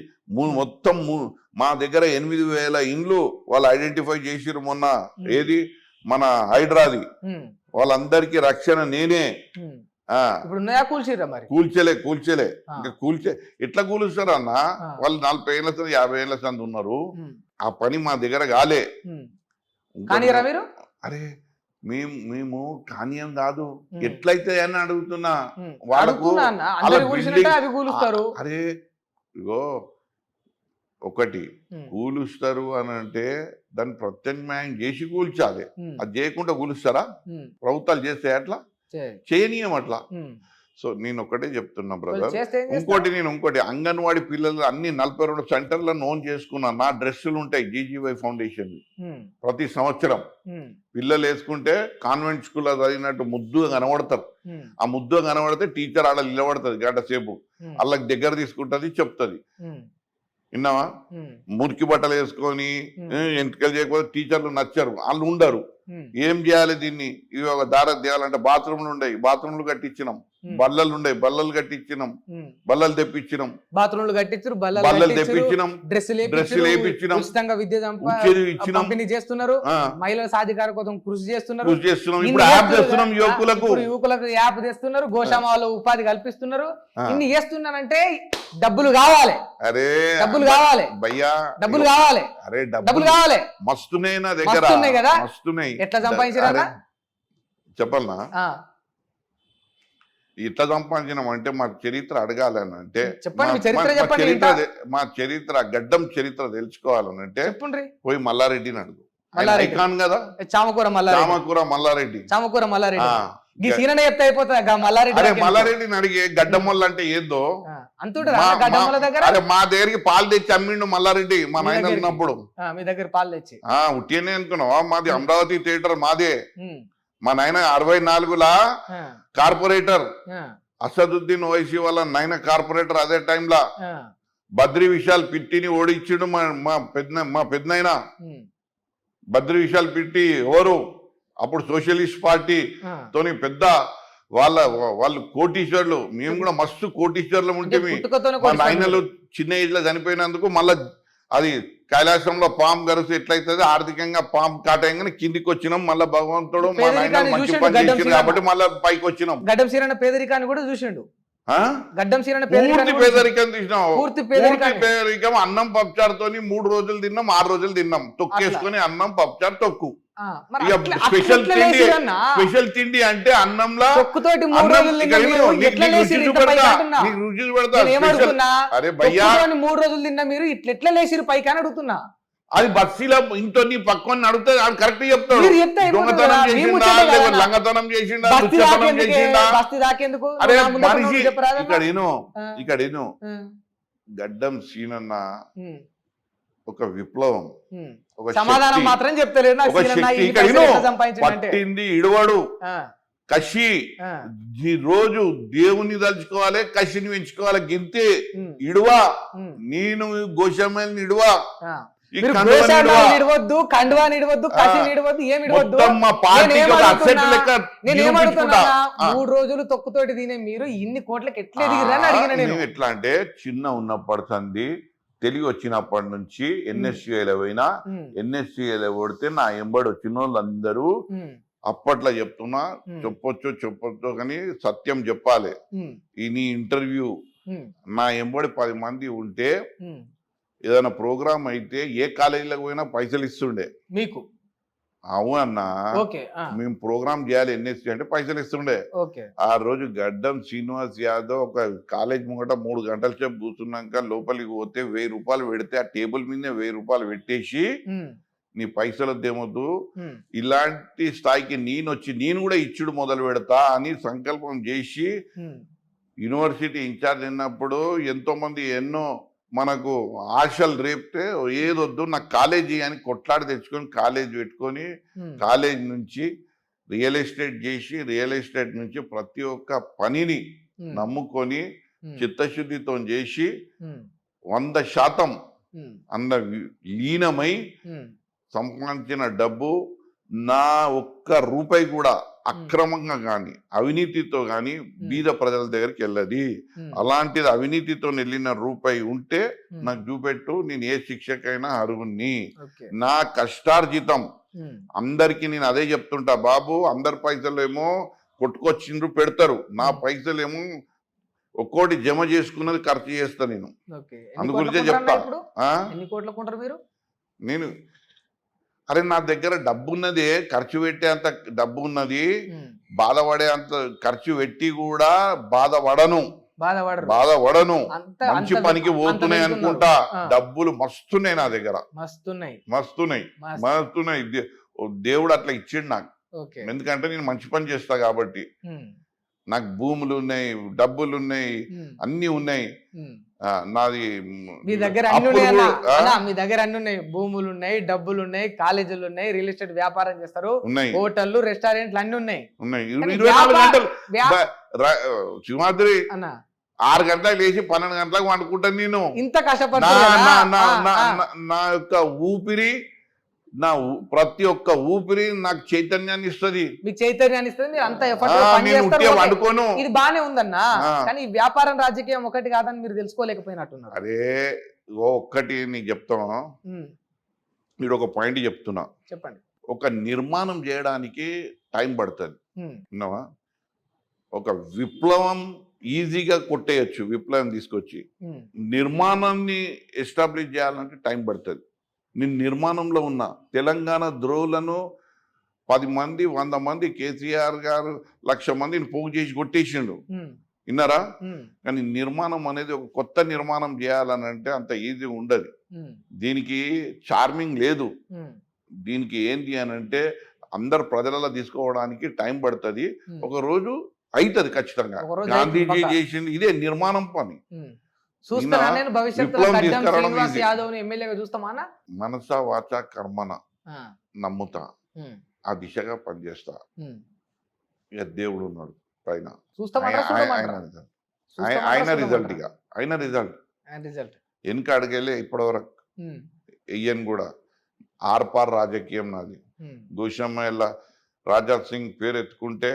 మొత్తం మా దగ్గర 8,000 ఇండ్లు వాళ్ళు ఐడెంటిఫై చేసిరు మొన్న. ఏది మన హైడ్రాది, ఉమ్, వాళ్ళందరికీ రక్షణ నేనే. ఉమ్, ఇప్పుడు ఉన్నాయా కూల్చిర్రా మరి కూల్చలే ఆ. ఇంకా ఎట్లా కూలుస్తారు అన్న ఆ. వాళ్ళు 40 ఏళ్ళ సంది 50 ఏళ్ళ సంది ఉన్నారు ఉమ్, ఆ పని మా దగ్గర కాలే ఉమ్. ఇంకోటి కానీరా మీరు అరే మేము కానీయం కాదు ఉమ్. ఎట్లయితే అని అడుగుతున్నా ఉమ్. వాళ్ళకు అడుగుతున్నా అన్న, వాళ్ళ అందరు కూల్చినట్టే building- అవి కూలుస్తారు అరే ఇగో ఒకటి ఉమ్, కూలుస్తారు అని అంటే దాన్ని ప్రత్యామ్నాయం చేసి కూల్చాలి ఉమ్, అది చేయకుండా కూలుస్తారా ఉమ్. ప్రభుత్వాలు చేస్తే అట్లా చేయి. చేయనీయం అట్లా ఉమ్. సో నేను ఒకటే చెప్తున్నా వాళ్ళు బ్రదర్ చేస్తే ఏం చేస్తారు? ఇంకోటి అంగన్వాడీ పిల్లలు అన్ని 42 సెంటర్లను ఓన్ చేసుకున్నా నా డ్రెస్సులు ఉంటాయి జీజీవై ఫౌండేషన్ ఉమ్, ప్రతి సంవత్సరం ఉమ్, పిల్లలు వేసుకుంటే కాన్వెంట్ స్కూల్లో చదివినట్టు ముద్దుగా కనబడతారు ఉమ్, ఆ ముద్దుగా కనబడితే టీచర్ ఆడ నిలబడుతుంది గంట సేపు ఉమ్, వాళ్ళకి దగ్గర తీసుకుంటది చెప్తుంది ఉమ్, విన్నావా ఉమ్, మురికి బట్టలు వేసుకొని ఉమ్. ఎంటికలు చేయకపోతే టీచర్లు నచ్చరు వాళ్ళు ఉండరు ఉమ్, ఏం చేయాలి దీన్ని ఇవి ఒక దార చేయాలంటే బాత్రూమ్లు ఉండయి బాత్రూమ్లు కట్టించినాం ఉమ్, బల్లలు ఉండయి బల్లలు కట్టించినాం ఉమ్. బల్లలు తెప్పించినాం బాత్రూమ్లు కట్టించారు, బల్లలు బల్లలు తెప్పించినాం డ్రెస్సులు డ్రెస్సులు వేయించినాం ఉచితంగా విద్య ఉచ్చేది ఇచ్చినాం పంపిణీ చేస్తున్నారు, ఆ, మహిళల సాధికార కోసం కృషి చేస్తున్నారు, కృషి చేస్తున్నాం ఇన్ని ఇప్పుడు యాప్ చేస్తున్నారు చేస్తున్నాం కదా, యువకులకు ఇప్పుడు యువకులకు యాప్ తెస్తున్నారు, గోశామాలో ఉపాధి కల్పిస్తున్నారు. ఆ. ఇన్ని చేస్తున్నానంటే డబ్బులు కావాలి, అరే డబ్బులు కావాలి, భయ్యా డబ్బులు కావాలి, అరే డబ్బులు డబ్బులు కావాలి. మస్తున్నాయి నా దగ్గర మస్తున్నాయి కదా? మస్తున్నాయి ఎట్లా సంపాదించారా? చెప్పాలనా ఇట్లా సంపాదించినాం అంటే మా చరిత్ర అడగాలని అంటే చెప్పండి, మీ చరిత్ర చెప్పండి, ఇంకా. మా చరిత్ర గడ్డం చరిత్ర తెలుసుకోవాలనంటే చెప్పుండ్రి. పోయి మల్లారెడ్డిని అడుగు మల్లారెడ్డి. ఐకాన్ కదా చామకూర మల్లారెడ్డి, చామకూర మల్లారెడ్డి చామకూర మల్లారెడ్డి. ఆ, ఈ సీననే చెప్తే అయిపోతుంది మల్లారెడ్డి అరే దగ్గరికి. మల్లారెడ్డిని అడిగే గడ్డమ్మోళ్ళు అంటే ఏందో ఆ, అంతుంటారా గడ్డమ్మల దగ్గర? అరే మా దగ్గరికి పాలు తెచ్చి అమ్మిండు మల్లారెడ్డి మా మీ నాయన దగ్గరికి? ఉన్నప్పుడు మీ దగ్గర పాలు తెచ్చి. ఉట్టినే అనుకున్నావా మాది అమరావతి థియేటర్ మాదే ఉమ్, మా నాయన 64లా ఆ, కార్పొరేటర్ ఆ, అసదుద్దీన్ ఓవైసీ వాళ్ళ నాయన కార్పొరేటర్ అదే టైంలో ఆ, బద్రి విశాల్ పిట్టిని ఓడించిండు మా పెద్దనాయన ఉమ్, బద్రి విశాల్ పిట్టి ఎవరు అప్పుడు సోషలిస్ట్ పార్టీ ఆ. తోని పెద్ద వాళ్ళు కోటీశ్వర్లు మేము కూడా మస్తు కోటీశ్వర్లు అంటే ఉంటే పుట్టుకతోనే మా కోటీశ్వరులు. నాయనలు చిన్న ఏజ్ లో చనిపోయినందుకు మళ్ళా అది కైలాసంలో పాము గరుసు ఎట్లయితుంది ఆర్థికంగా పాము కాటంగానే కిందికి వచ్చినాం మళ్ళా భగవంతుడు మా నాయన పేదరికాన్ని మంచి చూసిండు పని గడ్డం చేసిండు సీనన్న. కాబట్టి మళ్ళా పైకి వచ్చినాం గడ్డం సీరన్న పేదరికాన్ని కూడా చూసిండు. ఆ? గడ్డం సీరన్న పూర్తి పేదరికాన్ని కూడా పేదరికం తీసినాం పూర్తి పూర్తి పేదరికాన్ని. పేదరికం అన్నం పప్పుచారుతోని 3 రోజులు తిన్నాం 6 రోజులు తిన్నాం తొక్కేసుకొని అన్నం పప్పుచారు తొక్కు ఆ, మరి ఇక అట్లా- స్పెషల్ అట్లా తిండి లేచిరన్నా? స్పెషల్ తిండి అంటే అన్నంలా తొక్కుతోటి 3 అన్నం రోజులు తిన్న ఇక్కడ మీరు నీకు ఎట్లా రుచి లేచిరు ఇంత చూపెడతా, పైకి అంటున్నా? నీకు రుచి చూపెడతా నేను స్పెషల్. ఏమడుగుతున్నా? అరే భయ్యా తొక్కుతోని 3 రోజులు తిన్న మీరు ఎట్లా లేచిరు పైకి అని అడుగుతున్నా. అది బస్సీలో ఇంట్లో నీ పక్కన అడుగుతుంది అది కరెక్ట్ చెప్తాడు మీరు చెప్తే అయిపోతుంది దొంగతనం కదా, మీ చేసిండా ముచ్చటే కదా లేకపోతే నా. లంగతనం చేసిండా బస్తీ లుచ్చతనం దాకేందుకే? చేసిండా బస్తీ దాకేందుకు? అరే నువ్వు నా ముందర మనిషి నువ్వు చెప్పరాదా? ఇక్కడ ఏను ఆ. ఇక్కడ ఏను ఆ, గడ్డం సీనన్న ఉమ్, ఒక విప్లవం ఉమ్. ఒక సమాధానం శక్తి, మాత్రం చెప్తలేదు నాకు. ఒక సీనన్న శక్తి ఇన్ని ఇక్కడ పైసలు విను. ఎట్లా సంపాదించిండంటే. పట్టింది ఇడవడు ఆ, కషి ఆ, ఈ రోజు దేవుని తలుచుకోవాలి కషిని పెంచుకోవాలి గింతే ఉమ్, ఇడువా ఉమ్, నేను గోషమ్మల్ని ఇడువా ఆ. ఈ మీరు కండువని గోశాలను ఇడువా. నిడవద్దు, కండువా నిడవద్దు, కసి నిడవద్దు, ఏమి నిడవద్దు. మొత్తం మా పార్టీకి నేనేం ఒక అడుగుతున్నా? అసెట్ లెక్క నేనేమడుగుతున్నా? నిరూపించుకుంటా. 3 రోజులు తొక్కుతోటి తినే మీరు ఇన్ని కోట్లకి ఎట్లా ఎదిగిరని అడిగిన నేను. మేము ఎట్లా అంటే చిన్న ఉన్నప్పటి సంది తెలివి వచ్చినప్పటి నుంచి ఎన్ఎస్సీఐలో పోయినా ఉమ్, ఎన్ఎస్సీఐలో కొడితే నా ఎంబడి వచ్చిన వాళ్ళందరూ ఉమ్, అప్పట్లో చెప్తున్నా చెప్పొచ్చు కానీ సత్యం చెప్పాలి ఉమ్, ఈ నీ ఇంటర్వ్యూ ఉమ్, నా ఎంబడి 10 మంది ఉంటే ఉమ్. ఏదైనా ప్రోగ్రామ్ అయితే ఏ కాలేజీలకు పోయినా పైసలు ఇస్తుండే మీకు అవునన్నా ఓకే, ఆ, మేము ప్రోగ్రామ్ చేయాలి ఎన్ఎస్సీ అంటే పైసలు ఇస్తుండే ఓకే. ఆ రోజు గడ్డం శ్రీనివాస్ యాదవ్ ఒక కాలేజ్ ముంగట 3 గంటల సేపు కూర్చున్నాక లోపలికి పోతే 1000 రూపాయలు పెడితే ఆ టేబుల్ మీదనే 1000 రూపాయలు పెట్టేసి ఉమ్, నీ పైసలు దేమొద్దు ఉమ్, ఇలాంటి స్థాయికి నేను కూడా ఇచ్చుడు మొదలు పెడతా అని సంకల్పం చేసి ఉమ్, యూనివర్సిటీ ఇన్ఛార్జ్ అయినప్పుడు ఎంతో మంది ఎన్నో మనకు ఆశలు రేపితే ఏదొద్దు నాకు కాలేజీ అని కొట్లాడి తెచ్చుకొని కాలేజ్ పెట్టుకొని ఉమ్, కాలేజ్ నుంచి రియల్ ఎస్టేట్ చేసి రియల్ ఎస్టేట్ నుంచి ప్రతి ఒక్క పనిని ఉమ్, నమ్ముకొని ఉమ్, చిత్తశుద్ధితో చేసి ఉమ్, 100% ఉమ్, అంద లీనమై ఉమ్, సంపాదించిన డబ్బు నా ఒక్క రూపాయి కూడా అక్రమంగా కానీ అవినీతితో కానీ బీద ప్రజల దగ్గరికి వెళ్ళది ఉమ్, అలాంటిది అవినీతితో వెళ్ళిన రూపాయి ఉంటే ఉమ్, నాకు చూపెట్టు నేను ఏ శిక్షకైనా అర్హుణ్ణి ఓకే. నా కష్టార్జితం ఉమ్, అందరికి నేను అదే చెప్తుంటా బాబు అందరి పైసలు ఏమో కొట్టుకొచ్చిండ్రు పెడతారు, నా ఉమ్. పైసలు ఏమో ఒక్కోటి జమ చేసుకున్నది ఖర్చు చేస్తా నేను. ఓకే. అందు గురించే చెప్తా. ఇప్పుడు ఆ? ఎన్ని కోట్లకు ఉంటారు మీరు? నేను అరే నా దగ్గర డబ్బు ఉన్నది, ఖర్చు పెట్టే అంత డబ్బు ఉన్నది, ఉమ్. బాధపడే అంత ఖర్చు పెట్టి కూడా బాధపడను, బాధపడరు. బాధపడను. అంత మంచి అంత పనికి అంత పోతున్నాయి వెళ్తున్నారు. అనుకుంటా. ఆ. డబ్బులు మస్తున్నాయి నా దగ్గర, మస్తున్నాయి. మస్తున్నాయి, మస్తు. మస్తున్నాయి. దేవుడు అట్లా ఇచ్చిండు నాకు. ఓకే. ఎందుకంటే నేను మంచి పని చేస్తా కాబట్టి. ఉమ్. నాకు భూములు ఉన్నాయి, డబ్బులు ఉన్నాయి, ఉమ్. అన్ని ఉన్నాయి. ఉమ్. నాది మీ దగ్గర అన్ని అప్పులు ఉన్నాయి అన్న. కూడా, అన్న, మీ దగ్గర అన్ని ఉన్నాయి. భూములు ఉన్నాయి, డబ్బులు ఉన్నాయి, కాలేజీలు ఉన్నాయి, రియల్ ఎస్టేట్ వ్యాపారం చేస్తారు, ఉన్నాయి, హోటళ్లు, రెస్టారెంట్లు అన్ని ఉన్నాయి. ఉన్నాయి. కానీ 24 గంటలు వ్యా- సింహాద్రి అన్న 6 గంటలకు లేచి 12 గంటలకు వండుకుంటాను నేను. ఇంత నా కష్టపడుతున్నా నా నా నా నా- నా యొక్క ఊపిరి, ప్రతి ఒక్క ఊపిరి నాకు చైతన్యాన్ని ఇస్తుంది. మీకు చైతన్యాన్ని ఇస్తుంది. మీరు అంత ఎఫర్ట్ పని నేను చేస్తారు. ఉట్టిగా ఓకే. వండుకోను. ఇది బానే ఉందన్నా, ఆ. కానీ ఈ వ్యాపారం రాజకీయం ఒకటి కాదని మీరు తెలుసుకోలేకపోయినట్టున్నారు. అరే ఒక్కటి నీకు చెప్తాను, ఉమ్. మీరు ఒక పాయింట్ చెప్తున్నా. చెప్పండి. ఒక నిర్మాణం చేయడానికి టైం పడుతుంది, ఉమ్. విన్నావా? ఒక విప్లవం ఈజీగా కొట్టేయచ్చు, విప్లవం తీసుకొచ్చి. ఉమ్. నిర్మాణాన్ని ఎస్టాబ్లిష్ చేయాలంటే టైం పడుతుంది. నేను నిర్మాణంలో ఉన్న తెలంగాణ ద్రోవులను 10 మంది 100 మంది కేసీఆర్ గారు 1,00,000 మందిని పోగు చేసి కొట్టేసిండు, ఉమ్. విన్నారా? ఉమ్. కానీ నిర్మాణం అనేది ఒక కొత్త నిర్మాణం చేయాలని అంటే అంత ఈజీ ఉండదు. ఉమ్. దీనికి చార్మింగ్ లేదు. ఉమ్. దీనికి ఏంటి అని అంటే అందరు ప్రజలలో తీసుకోవడానికి టైం పడుతుంది. ఉమ్. ఒక రోజు అవుతుంది ఖచ్చితంగా. ఒక రోజు గాంధీజీ పక్కా. చేసింది ఇదే నిర్మాణం పని. ఉమ్. చూస్తానా నేను భవిష్యత్తులో విప్లవం గడ్డం తీసుకురావడం శ్రీనివాస్ easy. యాదవ్ ని ఎమ్మెల్యేగా చూస్తామా అన్న? మనస వాచ కర్మన ఆ. నమ్ముతా, ఉమ్. ఆ దిశగా పనిచేస్తా. ఉమ్. ఇక దేవుడు ఉన్నాడు పైన, చూస్తామంటారా? చూడమంటారా? ఆయన రిజల్ట్, ఇక ఆయన రిజల్ట్. రిజల్ట్. వెనుక అడిగేలే ఇప్పటివరకు వెయ్యను కూడా. ఆర్పార్ రాజకీయం నాది. గోషమ్మయ్య రాజా సింగ్ పేరు ఎత్తుకుంటే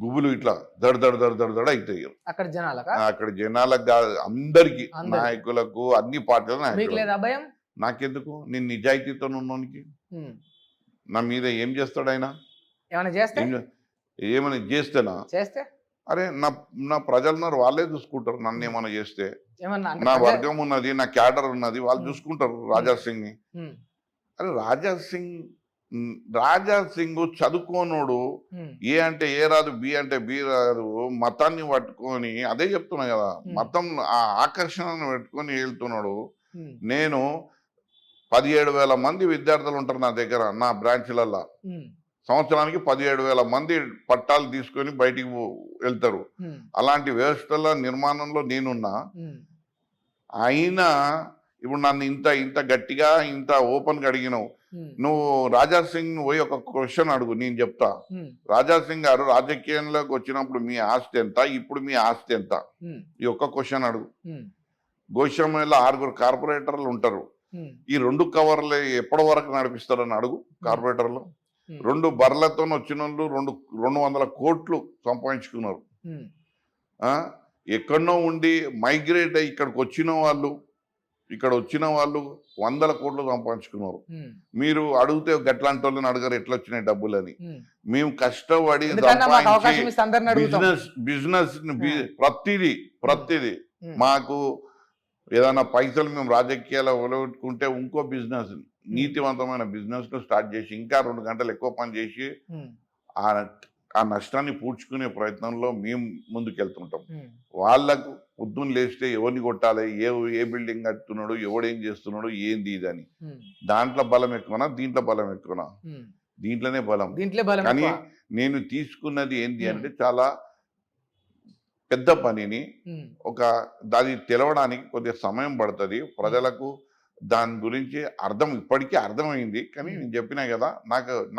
గుబులు ఇట్లా దడ దడ దడ దడ దడ అవుతాయి అక్కడ జనాలకా? అక్కడ జనాలకు కాదు, అందరికి, అందరికి. నాయకులకు, అన్ని పార్టీల మీకు నాయకులకు. లేదా భయం? నాకెందుకు? నేను నిజాయితీతో ఉన్నోనికి నా మీద ఏం చేస్తాడు ఆయన? ఏమైనా చేస్తే ఏమైనా చేస్తేనా? చేస్తే అరే నా ప్రజలున్నారు, వాళ్ళే చూసుకుంటారు. నన్ను ఏమైనా చేస్తే ఏమన్నా అంటే నా ప్రజ- వర్గం ఉన్నది, నా క్యాడర్ ఉన్నది, వాళ్ళు చూసుకుంటారు రాజా సింగ్ ని. ఉమ్. అరే రాజా సింగ్ చదువుకోనోడు, ఉమ్. ఏ అంటే ఏ రాదు, బి అంటే బి రాదు, మతాన్ని పట్టుకొని, అదే చెప్తున్నా కదా, మతం ఆ ఆకర్షణను పెట్టుకొని వెళ్తున్నాడు. ఉమ్. నేను 17,000 మంది విద్యార్థులు ఉంటారు నా దగ్గర, నా బ్రాంచ్లల్లో. ఉమ్. సంవత్సరానికి 17,000 మంది పట్టాలు తీసుకొని బయటికి వెళ్తారు. ఉమ్. అలాంటి వ్యవస్థల నిర్మాణంలో నేనున్నా. ఉమ్. అయినా ఇప్పుడు నన్ను ఇంత గట్టిగా ఇంత ఓపెన్గా అడిగినావు. ఉమ్. నువ్వు రాజా సింగ్ పోయి ఒక క్వశ్చన్ అడుగు, నేను చెప్తా. ఉమ్. రాజా సింగ్ గారు రాజకీయంలోకి వచ్చినప్పుడు మీ ఆస్తి ఎంత, ఇప్పుడు మీ ఆస్తి ఎంత? ఉమ్. ఈ ఒక్క క్వశ్చన్ అడుగు. ఉమ్. గోషమ్మలో 6 కార్పొరేటర్లు ఉంటారు. ఉమ్. ఈ 2 కవర్లు ఎప్పటి వరకు నడిపిస్తారని అడుగు కార్పొరేటర్లు. 2 బర్లతో వచ్చిన వాళ్ళు 200 కోట్లు సంపాదించుకున్నారు. ఉమ్. ఎక్కడనో ఉండి మైగ్రేట్ అయ్యి ఇక్కడికి వచ్చిన వాళ్ళు 100 కోట్లు సంపాదించుకున్నారు. ఉమ్. మీరు అడిగితే గట్లాంటి వాళ్ళని అడగరు ఎట్లా వచ్చినాయి డబ్బులని. ఉమ్. మేము కష్టపడి ఎందుకన్నా మాకు అవకాశం ఇస్తే అందరిని అడుగుతాం. బిజినెస్ ప్రతిదీ ఉమ్. మాకు ఏదైనా పైసలు మేము రాజకీయాలు ఒలగొట్టుకుంటే ఇంకో బిజినెస్, నీతివంతమైన బిజినెస్ ను స్టార్ట్ చేసి ఇంకా 2 గంటలు ఎక్కువ పని చేసి ఉమ్. ఆ నష్టాన్ని పూడ్చుకునే ప్రయత్నంలో మేము ముందుకెళ్తుంటాం. ఉమ్. వాళ్ళకు పొద్దున్న లేస్తే ఎవరిని కొట్టాలి, ఏ బిల్డింగ్ కట్టుతున్నాడు, ఎవడేం చేస్తున్నాడు, ఏంది ఇదని. ఉమ్. దాంట్లో బలం ఎక్కువనా, దీంట్లో బలం ఎక్కువనా? ఉమ్. దీంట్లోనే బలం. దీంట్లో బలం కానీ ఎక్కువ. నేను తీసుకున్నది ఏంటి అంటే చాలా పెద్ద పనిని, ఉమ్. దాన్ని తెలవడానికి కొద్దిగా సమయం పడుతుంది. ప్రజలకు దాని గురించి ఇప్పటికీ అర్థమైంది. కానీ నేను చెప్పినా కదా,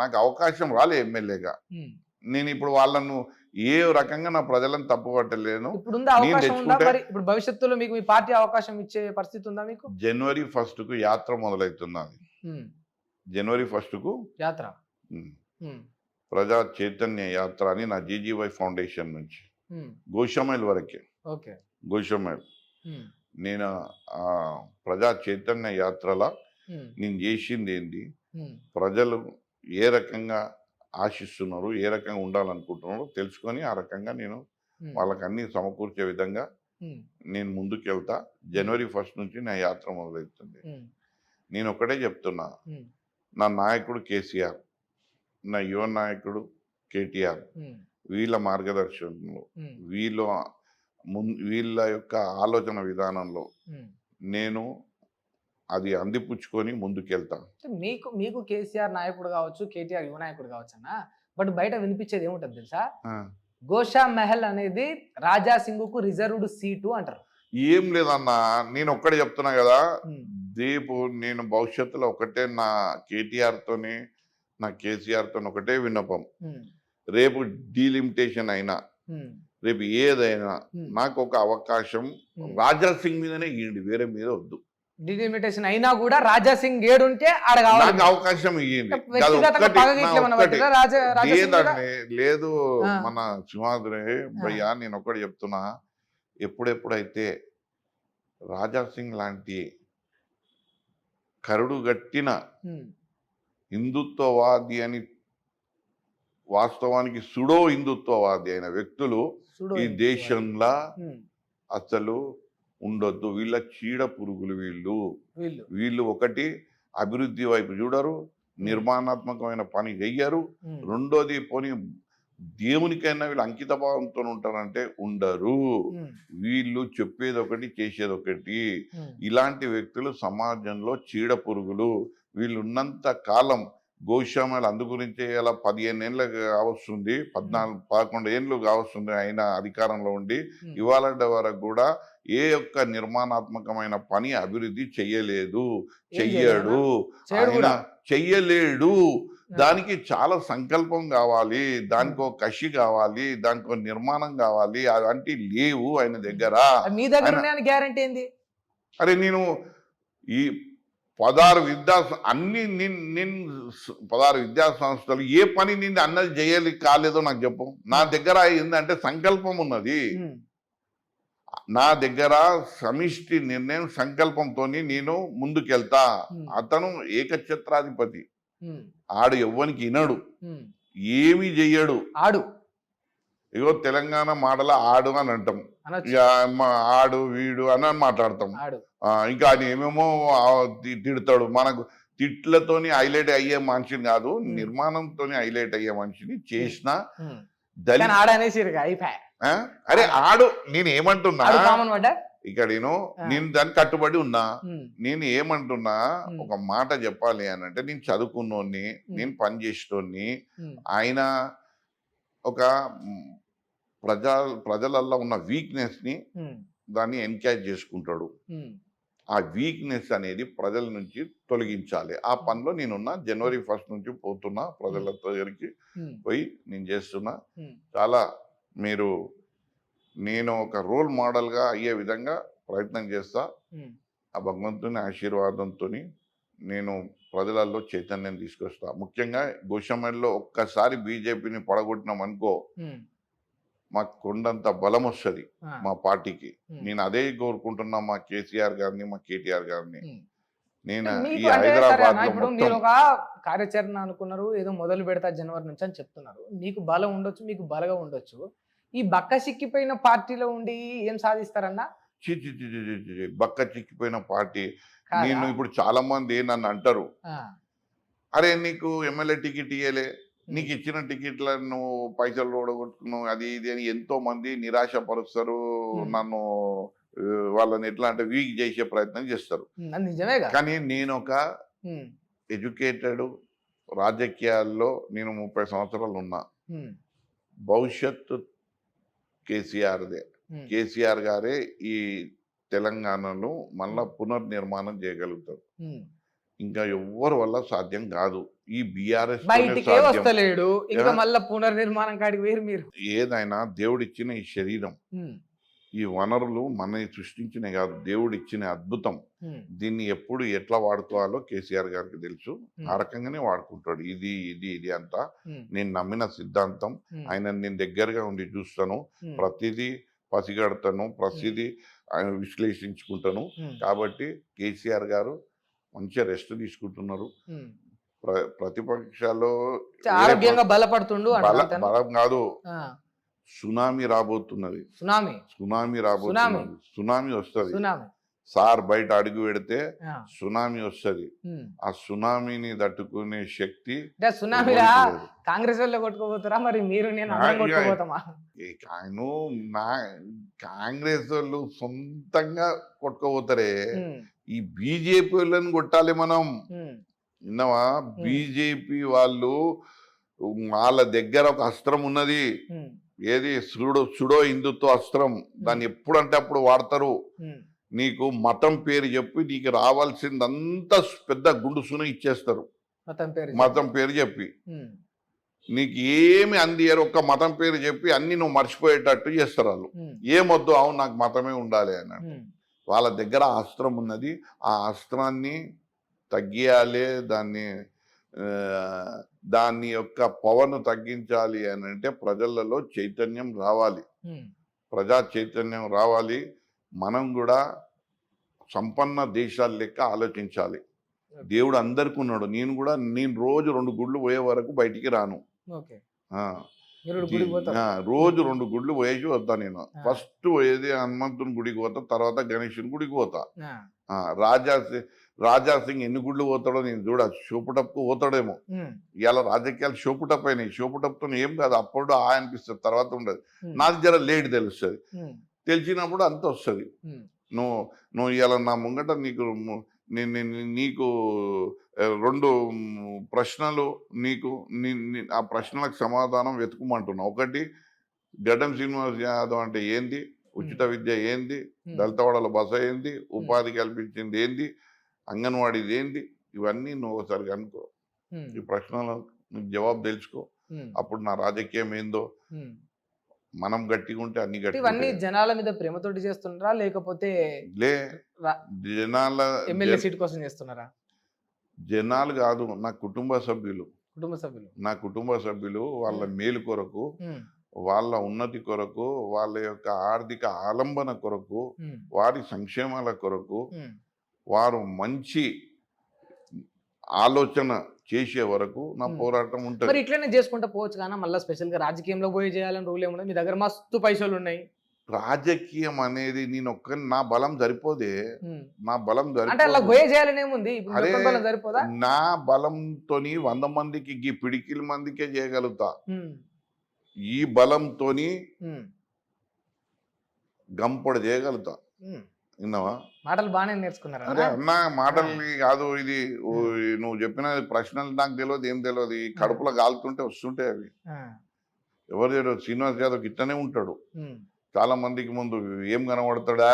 నాకు అవకాశం రాలే ఎమ్మెల్యేగా. ఉమ్. నేను ఇప్పుడు వాళ్ళను ఏ రకంగా నా ప్రజలను తప్పుపట్టలేను. ఇప్పుడు ఉందా అవకాశం ఉందా? తెచ్చుకుంటే- మరి ఇప్పుడు భవిష్యత్తులో మీకు మీ పార్టీ అవకాశం ఇచ్చే పరిస్థితి ఉందా మీకు? జనవరి 1కు యాత్ర మొదలవుతున్నది. ఉమ్. జనవరి 1కు యాత్ర. ఉమ్. ప్రజా చైతన్య యాత్ర అని నా జీజీవై ఫౌండేషన్ నుంచి ఉమ్. గోషమైల్ వరకే. ఓకే. గోషమైల్ ఉమ్. నేను ప్రజా చైతన్య యాత్రలో ఉమ్. నేను చేసింది ఏంది, ఉమ్. ప్రజలు ఏ రకంగా ఆశిస్తున్నారు, ఏ రకంగా ఉండాలనుకుంటున్నారో తెలుసుకొని ఆ రకంగా నేను వాళ్ళకి అన్ని సమకూర్చే విధంగా నేను ముందుకెళ్తా. జనవరి 1 నుంచి నా యాత్ర మొదలవుతుంది. నేను ఒకటే చెప్తున్నా, నా నాయకుడు కేసీఆర్, నా యువ నాయకుడు కేటీఆర్, వీళ్ళ మార్గదర్శనంలో, వీళ్ళ యొక్క ఆలోచన విధానంలో నేను అది అందిపుచ్చుకొని ముందుకెళ్తా. మీకు మీకు కేసీఆర్ నాయకుడు కావచ్చు, కేటీఆర్ యువ నాయకుడు కావచ్చు అన్న, బట్ బయట వినిపించేది ఏముంటది తెలుసా? గోషా మహల్ అనేది రాజా సింగ్ కు రిజర్వ్డ్ సీటు అంటారు. ఏం లేదన్నా, నేను ఒక్కడే చెప్తున్నా కదా, రేపు నేను భవిష్యత్తులో ఒకటే నా కేటీఆర్ తోని నా కేసీఆర్ తోని ఒకటే విన్నపం, రేపు డీలిమిటేషన్ అయినా రేపు ఏదైనా నాకు ఒక అవకాశం రాజా సింగ్ మీదనే ఇవ్వండి, వేరే మీద వద్దు. డిలిమిటేషన్ అయినా కూడా రాజా సింగ్ ఏడుంటే నాకు అవకాశం ఇవ్వండి. లేదు మన సింహాద్రి భయ్యా, నేను ఒకటి చెప్తున్నా, ఎప్పుడెప్పుడైతే రాజా సింగ్ లాంటి కరుడు గట్టిన హిందుత్వవాది అని, వాస్తవానికి సుడో హిందుత్వవాది అయిన వ్యక్తులు ఈ దేశంలో అసలు ఉండొద్దు. వీళ్ళ చీడ పురుగులు వీళ్ళు ఒకటి అభివృద్ధి వైపు చూడరు, నిర్మాణాత్మకమైన పని చెయ్యరు. రెండోది పోనీ దేవునికైనా వీళ్ళు అంకిత భావంతో ఉంటారంటే ఉండరు. వీళ్ళు చెప్పేది ఒకటి చేసేది ఒకటి. ఇలాంటి వ్యక్తులు సమాజంలో చీడ పురుగులు. వీళ్ళు ఉన్నంత కాలం గోశామలు అందు గురించి ఇలా 15 ఏళ్ళు కావస్తుంది, 11 ఏళ్ళు కావస్తుంది ఆయన అధికారంలో ఉండి, ఇవాళ వరకు కూడా ఏ యొక్క నిర్మాణాత్మకమైన పని అభివృద్ధి చెయ్యలేదు, చెయ్యలేడు. దానికి చాలా సంకల్పం కావాలి, దానికి ఒక కషి కావాలి, దానికి ఒక నిర్మాణం కావాలి. అలాంటి లేవు ఆయన దగ్గర. మీ దగ్గర గ్యారంటీ ఏంది? అరే నేను ఈ 16 విద్యా సంస్థలు ఏ పని నింది అన్నది చేయాలి కాలేదో నాకు చెప్పు. నా దగ్గర ఏంటంటే సంకల్పం ఉన్నది, నా దగ్గర సమిష్టి నిర్ణయం సంకల్పంతో నేను ముందుకెళ్తా. అతను ఏకఛత్రాధిపతి, ఆడు ఎవ్వనికి వినడు, ఏమి చెయ్యడు. ఇగో తెలంగాణ మాటల ఆడు అని అంటాం, ఆడు వీడు అని మాట్లాడతాం. ఇంకా ఆయన ఏమేమో తిడతాడు. మనకు తిట్లతోని హైలైట్ అయ్యే మనిషిని కాదు, నిర్మాణంతో హైలైట్ అయ్యే మనిషిని చేసిన అరే ఆడు. నేను ఏమంటున్నా, ఇక్కడ నేను దానికి కట్టుబడి ఉన్నా. నేను ఏమంటున్నా, ఒక మాట చెప్పాలి అని అంటే, నేను చదువుకున్నోని, నేను పనిచేసేటోని, ఆయన ఒక ప్రజలల్లో ఉన్న వీక్నెస్ ని దాన్ని ఎన్కరేజ్ చేసుకుంటాడు. ఆ వీక్నెస్ అనేది ప్రజల నుంచి తొలగించాలి. ఆ పనిలో నేనున్నా. జనవరి 1 నుంచి పోతున్నా, ప్రజల దగ్గరికి పోయి నేను చేస్తున్నా. చాలా నేను ఒక రోల్ మోడల్గా అయ్యే విధంగా ప్రయత్నం చేస్తా. ఆ భగవంతుని ఆశీర్వాదంతో నేను ప్రజలలో చైతన్యం తీసుకొస్తా. ముఖ్యంగా గోషమల్లో ఒక్కసారి బీజేపీని పడగొట్టినాం అనుకో, మాకు కొండంత బలం వస్తుంది మా పార్టీకి. నేను అదే కోరుకుంటున్నా మా కేసీఆర్ గారిని, మా కేటీఆర్ గారిని. నేను ఈ హైదరాబాద్ మీరు ఒక కార్యాచరణ అనుకున్నారు, ఏదో మొదలు పెడతా జనవరి నుంచి అని చెప్తున్నారు. మీకు బలం ఉండొచ్చు, మీకు బలగా ఉండొచ్చు. ఈ బక్క చిక్కిపోయిన పార్టీలో ఉండి ఏం సాధిస్తారన్నా? బక్క చిక్కిపోయిన పార్టీ. నేను ఇప్పుడు చాలా మంది నన్ను అంటారు, అరే నీకు ఎమ్మెల్యే టికెట్ ఇయ్యలే, నీకు ఇచ్చిన టికెట్లను నువ్వు పైసలు ఓడగొట్టుకున్నావు, అది ఇది అని ఎంతో మంది నిరాశపరుస్తారు నన్ను. వాళ్ళని ఎట్లా అంటే వీక్ చేసే ప్రయత్నం చేస్తారు. కానీ నేను ఒక ఎడ్యుకేటెడ్, రాజకీయాల్లో నేను 30 సంవత్సరాలు ఉన్నా. భవిష్యత్తు కేసీఆర్దే. కేసీఆర్ గారే ఈ తెలంగాణను మళ్ళా పునర్నిర్మాణం చేయగలుగుతారు. ఇంకా ఎవ్వరి వల్ల సాధ్యం కాదు. ఈ బీఆర్ఎస్ వస్తలేడు, ఇంకా మళ్ళా పునర్నిర్మాణం కాడికి వేరు. మీరు ఏదైనా దేవుడిచ్చిన ఈ శరీరం, ఈ వనరులు మనని సృష్టించిన కాదు, దేవుడిచ్చిన అద్భుతం. దీన్ని ఎప్పుడు ఎట్లా వాడుకోవాలో కేసీఆర్ గారికి తెలుసు. ఆ రకంగానే వాడుకుంటాడు. ఇది ఇది ఇది అంతా నేను నమ్మిన సిద్ధాంతం. ఆయన నేను దగ్గరగా ఉండి చూస్తాను, ప్రతిదీ పసిగడతాను, ప్రతిదీ ఆయన విశ్లేషించుకుంటాను. కాబట్టి కేసీఆర్ గారు మంచిగా రెస్ట్ తీసుకుంటున్నారు. ప్రతిపక్షాల్లో ఆరోగ్యంగా బలపడుతుండు అంటారు. బలం కాదు, సునామీ రాబోతున్నది. సునామీ రాబోతున్నది. సునామీ వస్తుంది. సార్ బయట అడుగు పెడితే సునామీ వస్తుంది. ఆ సునామీని తట్టుకునే శక్తి సునామీలా కాంగ్రెస్ వాళ్ళు కొట్టుకోపోతారా మరి మీరు? నేను కాంగ్రెస్ వాళ్ళు సొంతంగా కొట్టుకోపోతారే, ఈ బీజేపీ వాళ్ళని కొట్టాలి మనం. విన్నావా? బీజేపీ వాళ్ళు వాళ్ళ దగ్గర ఒక అస్త్రం ఉన్నది. ఏది? సుడో హిందుత్వ అస్త్రం. దాన్ని ఎప్పుడంటే అప్పుడు వాడతారు. నీకు మతం పేరు చెప్పి నీకు రావాల్సిందంతా పెద్ద గుండుసున ఇచ్చేస్తారు. మతం పేరు చెప్పి నీకు ఏమి అందియరు. ఒక్క మతం పేరు చెప్పి అన్ని నువ్వు మర్చిపోయేటట్టు చేస్తారు వాళ్ళు. ఏమొద్దు, అవును నాకు మతమే ఉండాలి అన్నట్టు. వాళ్ళ దగ్గర అస్త్రం ఉన్నది. ఆ అస్త్రాన్ని తగ్గియాలి. దాన్ని యొక్క పవర్ను తగ్గించాలి అని అంటే ప్రజలలో చైతన్యం రావాలి. ప్రజా చైతన్యం రావాలి. మనం కూడా సంపన్న దేశాల లెక్క ఆలోచించాలి. దేవుడు అందరికి ఉన్నాడు. నేను రోజు 2 గుళ్ళు పోయే వరకు బయటికి రాను. రోజు 2 గుళ్ళు పోయేసి వస్తా. నేను ఫస్ట్ పోయేది హనుమంతుని గుడికి పోతా, తర్వాత గణేశుని గుడికి పోతా. రాజా సింగ్ ఎన్ని గుళ్ళు పోతాడో నేను చూడ. షోపుటప్కు పోతాడేమో. ఇవాళ రాజకీయాలు షోపుటప్ అయినాయి. షోపుటప్తో ఏం కాదు, అప్పుడు అనిపిస్తుంది, తర్వాత ఉండదు. నాకు జర లేట్ తెలుస్తుంది. తెలిసినప్పుడు అంత వస్తుంది. నువ్వు ఇవాళ నా ముంగట నీకు 2 ప్రశ్నలు, ఆ ప్రశ్నలకు సమాధానం వెతుకుమంటున్నావు. ఒకటి, గడ్డం శ్రీనివాస్ యాదవ్ అంటే ఏంది, ఉచిత విద్య ఏంది, దళితవాడల బస ఏంది, ఉపాధి కల్పించింది ఏంది, అంగన్వాడీది ఏంది, ఇవన్నీ నువ్వు ఒకసారి కనుక్కో. ఈ ప్రశ్నలకు జవాబు తెలుసుకో. అప్పుడు నా రాజకీయం ఏందో. మనం గట్టిగా ఉంటే అన్ని గట్టి. ఇవన్నీ జనాల మీద ప్రేమతోటి చేస్తున్నారా లేకపోతే జనాల ఎమ్మెల్యే సీట్ కోసం చేస్తున్నారా? జనాలు కాదు, నా కుటుంబ సభ్యులు. నా కుటుంబ సభ్యులు వాళ్ళ మేలు కొరకు, వాళ్ళ ఉన్నతి కొరకు, వాళ్ళ యొక్క ఆర్థిక ఆలంబన కొరకు, వారి సంక్షేమాల కొరకు, వారు మంచి ఆలోచన చేసే వరకు నా పోరాటం ఉంటుంది. మరి ఇట్లనే చేసుకుంటా పోవచ్చు కానీ మళ్ళీ స్పెషల్ గా రాజకీయంలో పోయి చేయాలని రూల్ ఏముంది? మీ దగ్గర మస్తు పైసలు ఉన్నాయి. రాజకీయం అనేది నా బలం సరిపోదే. నా బలం సరిపోదా? నా బలంతో 100 మందికి పిడికిల మందికే చేయగలుగుతా. ఈ బలంతో గంపడు చేయగలుగుతా. విన్నావా? మాటలు బాగానే నేర్చుకున్నారు. అదే అన్నా, మాటలు కాదు. ఇది నువ్వు చెప్పిన ప్రశ్నలు నాకు తెలియదు, ఏం తెలియదు. ఈ కడుపులో కాలుతుంటే వస్తుంటాయి అవి. ఎవరు తెలియదు. శ్రీనివాస్ యాదవ్ ఇట్లనే ఉంటాడు. చాలా మందికి ముందు ఏం కనబడతాడా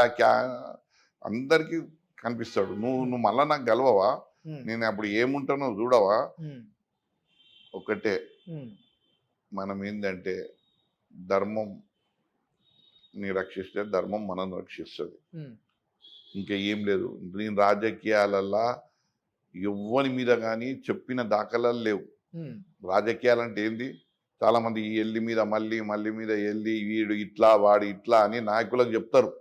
అందరికి కనిపిస్తాడు. నువ్వు మళ్ళా నాకు గెలవవా? నేను అప్పుడు ఏముంటానో చూడవా? ఒకటే, మనం ఏంటంటే ధర్మం ని రక్షిస్తే ధర్మం మనం రక్షిస్తుంది. ఇంకా ఏం లేదు. నేను రాజకీయాలల్లా ఎవ్వని మీద కానీ చెప్పిన దాఖలాలు లేవు. రాజకీయాలంటే ఏంది? చాలా మంది ఈ ఎల్లి మీద మళ్ళీ మీద ఎల్లి వీడు ఇట్లా వాడు ఇట్లా అని నాయకులకు చెప్తారు.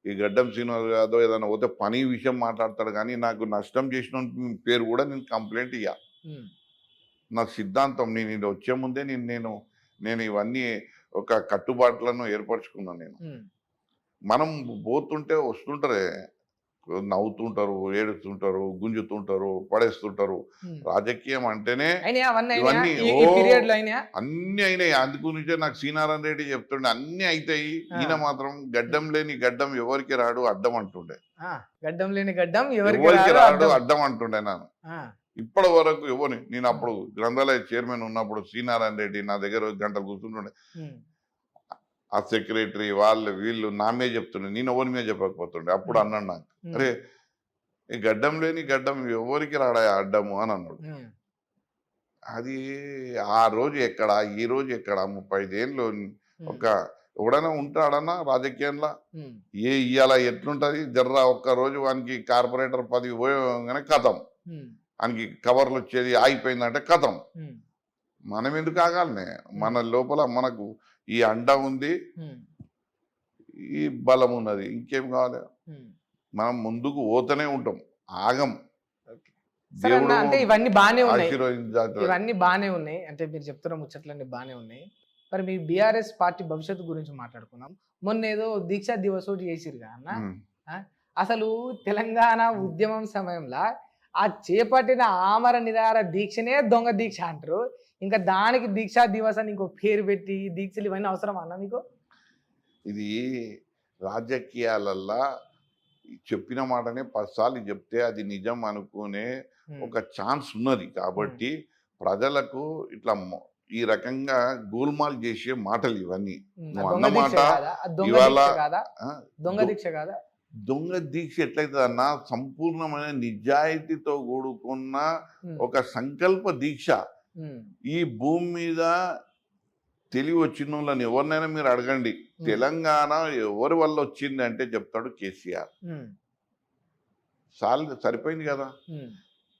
ఈ గడ్డం శ్రీనివాస్ యాదవ్ ఏదైనా పోతే పని విషయం మాట్లాడతాడు కానీ నాకు నష్టం చేసిన పేరు కూడా నేను కంప్లైంట్ ఇయ్యా. నా సిద్ధాంతం. నేను ఇది వచ్చే ముందే నేను ఇవన్నీ ఒక కట్టుబాట్లను ఏర్పరచుకున్నాను. మనం పోతుంటే వస్తుంటారే, నవ్వుతుంటారు, ఏడుస్తుంటారు, గుంజుతుంటారు, పడేస్తుంటారు. రాజకీయం అంటేనే ఇవన్నీ అన్ని అయినాయి. అందుగురించే నాకు శ్రీనారాయణ రెడ్డి చెప్తుండే అన్ని అవుతాయి. ఈయన మాత్రం గడ్డం లేని గడ్డం ఎవరికి రాడు అడ్డం అంటుండే. గడ్డం లేని గడ్డం ఎవరికి రాడు అడ్డం అంటుండే. ఇప్పటి వరకు ఎవరిని నేను అప్పుడు గ్రంథాలయ చైర్మన్ ఉన్నప్పుడు శ్రీనారాయణ రెడ్డి నా దగ్గర గంటలు కూర్చుంటుండే. ఆ సెక్రటరీ వీళ్ళు నా మీద చెప్తుండే, నేను ఎవరి మీద చెప్పకపోతుండే. అప్పుడు అన్నాడు నాకు, అరే ఈ గడ్డం లేని గడ్డం ఎవరికి రాడా అడ్డము అని అన్నాడు. అది ఆ రోజు ఎక్కడ, ఈ రోజు ఎక్కడ? 35 ఏళ్ళు ఒక ఎవడైనా ఉంటాడన్నా రాజకీయంలో? ఇవాళ ఎట్లుంటది? జర్రా ఒక్క రోజు వానికి కార్పొరేటర్ పదవి పోయగానే కథం, వానికి కవర్లు వచ్చేది ఆగిపోయిందంటే కథం. మనం ఎందుకు ఆగాలనే? మన లోపల మనకు ఈ అండ ఉంది, ఈ బలం ఉన్నది, ఇంకేం కావాలి? మనం ముందుకు పోతూనే ఉంటాం, ఆగం. సరే అన్న, అంటే ఇవన్నీ బానే ఉన్నాయి, ఆశీర్వదించాలి. ఇవన్నీ బానే ఉన్నాయి, అంటే మీరు చెప్తున్న ముచ్చట్లన్నీ బానే ఉన్నాయి. మరి మీ బీఆర్ఎస్ పార్టీ భవిష్యత్తు గురించి మాట్లాడుకుందాం. మొన్న ఏదో దీక్షా దివస్ ఒకటి చేసిరుగా అన్న. అసలు తెలంగాణ ఉద్యమం సమయంలో ఆ చేపట్టిన ఆమర నిరాహార దీక్షనే దొంగ దీక్ష అంటారు. ఇంకా దానికి దీక్షా దివస్ అని ఇంకో పేరు పెట్టి దీక్షలు ఇవన్నీ అవసరం అన్న మీకు? ఇది రాజకీయాలల్లా చెప్పిన మాటనే 10 సార్లు చెప్తే అది నిజం అనుకునే ఒక ఛాన్స్ ఉన్నది. కాబట్టి ప్రజలకు ఇట్లా ఈ రకంగా గోల్మాల్ చేసే మాటలు ఇవన్నీ. నువ్వు అన్నమాట ఇవాళ దొంగ దీక్ష కాదా? దొంగ దీక్ష ఎట్లయితుందన్నా, సంపూర్ణమైన నిజాయితీతో కూడుకున్న ఒక సంకల్ప దీక్ష. ఈ భూమి మీద తెలివి వచ్చిన వాళ్ళని ఎవరినైనా మీరు అడగండి, తెలంగాణ ఎవరి వల్ల వచ్చింది అంటే చెప్తాడు కేసీఆర్. సరిపోయింది కదా.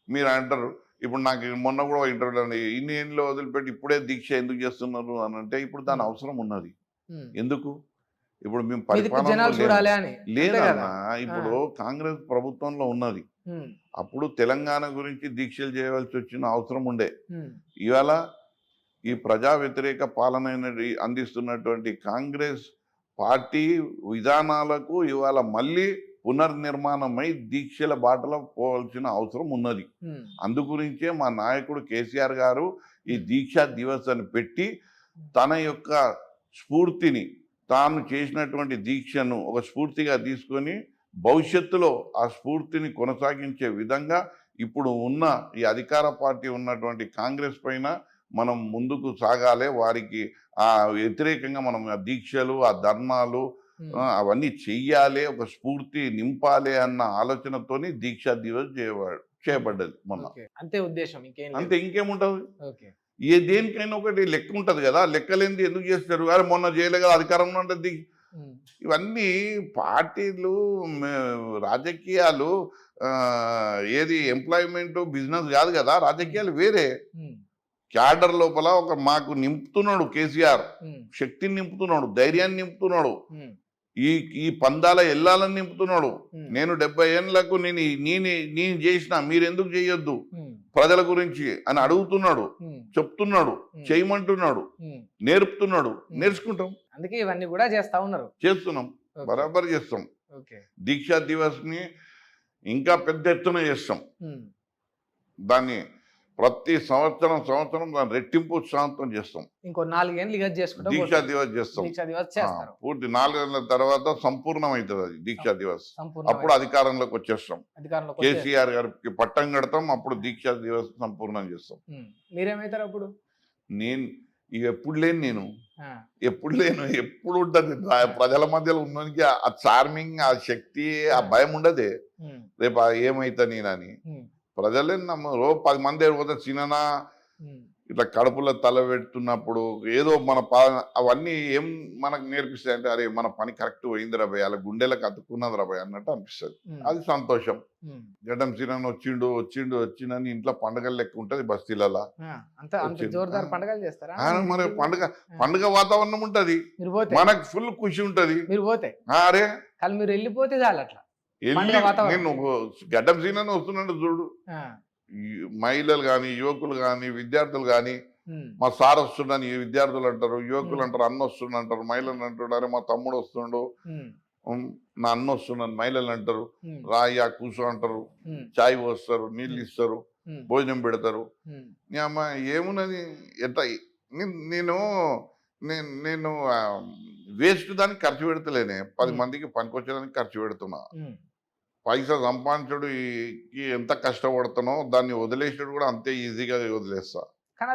మీరు అంటారు ఇప్పుడు నాకు మొన్న కూడా ఇంటర్వ్యూలో ఇన్ని ఏళ్ళు వదిలిపెట్టి ఇప్పుడే దీక్ష ఎందుకు చేస్తున్నారు అని అంటే, ఇప్పుడు దాని అవసరం ఉన్నది. ఎందుకు? ఇప్పుడు మేము పరిపాలన లేదన్నా, ఇప్పుడు కాంగ్రెస్ ప్రభుత్వంలో ఉన్నది. అప్పుడు తెలంగాణ గురించి దీక్షలు చేయవలసి వచ్చిన అవసరం ఉండే. ఇవాళ ఈ ప్రజా వ్యతిరేక పాలన అందిస్తున్నటువంటి కాంగ్రెస్ పార్టీ విధానాలకు ఇవాళ మళ్ళీ పునర్నిర్మాణమై దీక్షల బాటలో పోవాల్సిన అవసరం ఉన్నది. అందుగురించే మా నాయకుడు కేసీఆర్ గారు ఈ దీక్షా దివస్ అని పెట్టి తన యొక్క స్ఫూర్తిని, తాను చేసినటువంటి దీక్షను ఒక స్ఫూర్తిగా తీసుకొని భవిష్యత్తులో ఆ స్ఫూర్తిని కొనసాగించే విధంగా ఇప్పుడు ఉన్న ఈ అధికార పార్టీ ఉన్నటువంటి కాంగ్రెస్ పైన మనం ముందుకు సాగాలి. వారికి ఆ వ్యతిరేకంగా మనం ఆ దీక్షలు, ఆ ధర్నాలు అవన్నీ చెయ్యాలి, ఒక స్ఫూర్తి నింపాలి అన్న ఆలోచనతోని దీక్షా దివస్ చేయబడ్డది మొన్న. అంతే ఉద్దేశం, అంతే, ఇంకేముంటది? దేనికైనా ఒకటి లెక్క ఉంటది కదా. లెక్కలేంది ఎందుకు చేస్తారు? అరే మొన్న చేయలే కదా, అధికారంలో ఉంటుంది. ఇవన్నీ పార్టీలు, రాజకీయాలు ఏది ఎంప్లాయ్మెంట్ బిజినెస్ కాదు కదా. రాజకీయాలు వేరే. క్యాడర్ లోపల ఒక మాకు నింపుతున్నాడు కేసీఆర్, శక్తిని నింపుతున్నాడు, ధైర్యాన్ని నింపుతున్నాడు, ఈ పందాల ఎల్లాలని నింపుతున్నాడు. నేను 70 ఏళ్ళకు నేను చేసిన, మీరు ఎందుకు చేయొద్దు ప్రజల గురించి అని అడుగుతున్నాడు, చెప్తున్నాడు, చేయమంటున్నాడు, నేర్పుతున్నాడు. నేర్చుకుంటాం. అందుకే ఇవన్నీ కూడా చేస్తున్నాం, బరాబర్ చేస్తాం. దీక్షా దివస్ ని ఇంకా పెద్ద ఎత్తున చేస్తాం. దాన్ని ప్రతి సంవత్సరం దాన్ని రెట్టింపు ఉత్సాహంతో చేస్తాం. ఇంకో 4 ఏళ్ళు దీక్షా దివస్ చేస్తాం. పూర్తి 4 ఏళ్ళ తర్వాత సంపూర్ణం అవుతుంది అది దీక్షా దివస్. అప్పుడు అధికారంలోకి వచ్చేస్తాం. కేసీఆర్ గారికి పట్టం కడతాం. అప్పుడు దీక్షా దివస్ సంపూర్ణం చేస్తాం. మీరేమైతారు అప్పుడు? నేను ఎప్పుడు లేను, ఎప్పుడు ఉంటుంది. ప్రజల మధ్యలో ఉన్నోనికి ఆ చార్మింగ్, ఆ శక్తి, ఆ భయం ఉండదే. రేపు ఏమైతా నేనని ప్రజలే నమ్మరు. 10 మంది పోతే చిన్న ఇట్లా కడుపులో తల పెడుతున్నప్పుడు ఏదో మన అవన్నీ ఏం మనకు నేర్పిస్తాయంటే, అరే మన పని కరెక్ట్ పోయింది రాబాయ్, అలా గుండెలకు అతుక్కున్నది రాబాయ్ అన్నట్టు అనిపిస్తుంది. అది సంతోషం. గడ్డం సీనన్ వచ్చిండని ఇంట్లో పండుగలు లెక్క ఉంటది బస్తీలలో. మరి పండుగ వాతావరణం ఉంటది, మనకు ఫుల్ ఖుషి ఉంటది. అరే మీరు వెళ్ళిపోతే చాలు. అట్లా నేను గడ్డం సీనని వస్తున్నాడు చూడు, మహిళలు కానీ, యువకులు కానీ, విద్యార్థులు కానీ, మా సార్ వస్తుండని విద్యార్థులు అంటారు, యువకులు అంటారు, అన్న వస్తుండ అంటారు, మహిళలు అంటున్నారు, మా తమ్ముడు వస్తుండు, నా అన్న వస్తున్నాను మహిళలు అంటారు, రాయ్యా కూర్చో అంటారు, చాయ్ పోస్తారు, నీళ్ళు ఇస్తారు, భోజనం పెడతారు. అమ్మ ఏమున్నది ఎట్లా నేను వేస్ట్ దానికి ఖర్చు పెడతలేనే, 10 మందికి పనికొచ్చేదానికి ఖర్చు పెడుతున్నా. పైసా సంపాదించడు ఎంత కష్టపడుతానో దాన్ని వదిలేసాడు కూడా అంతే ఈజీగా వదిలేస్తా.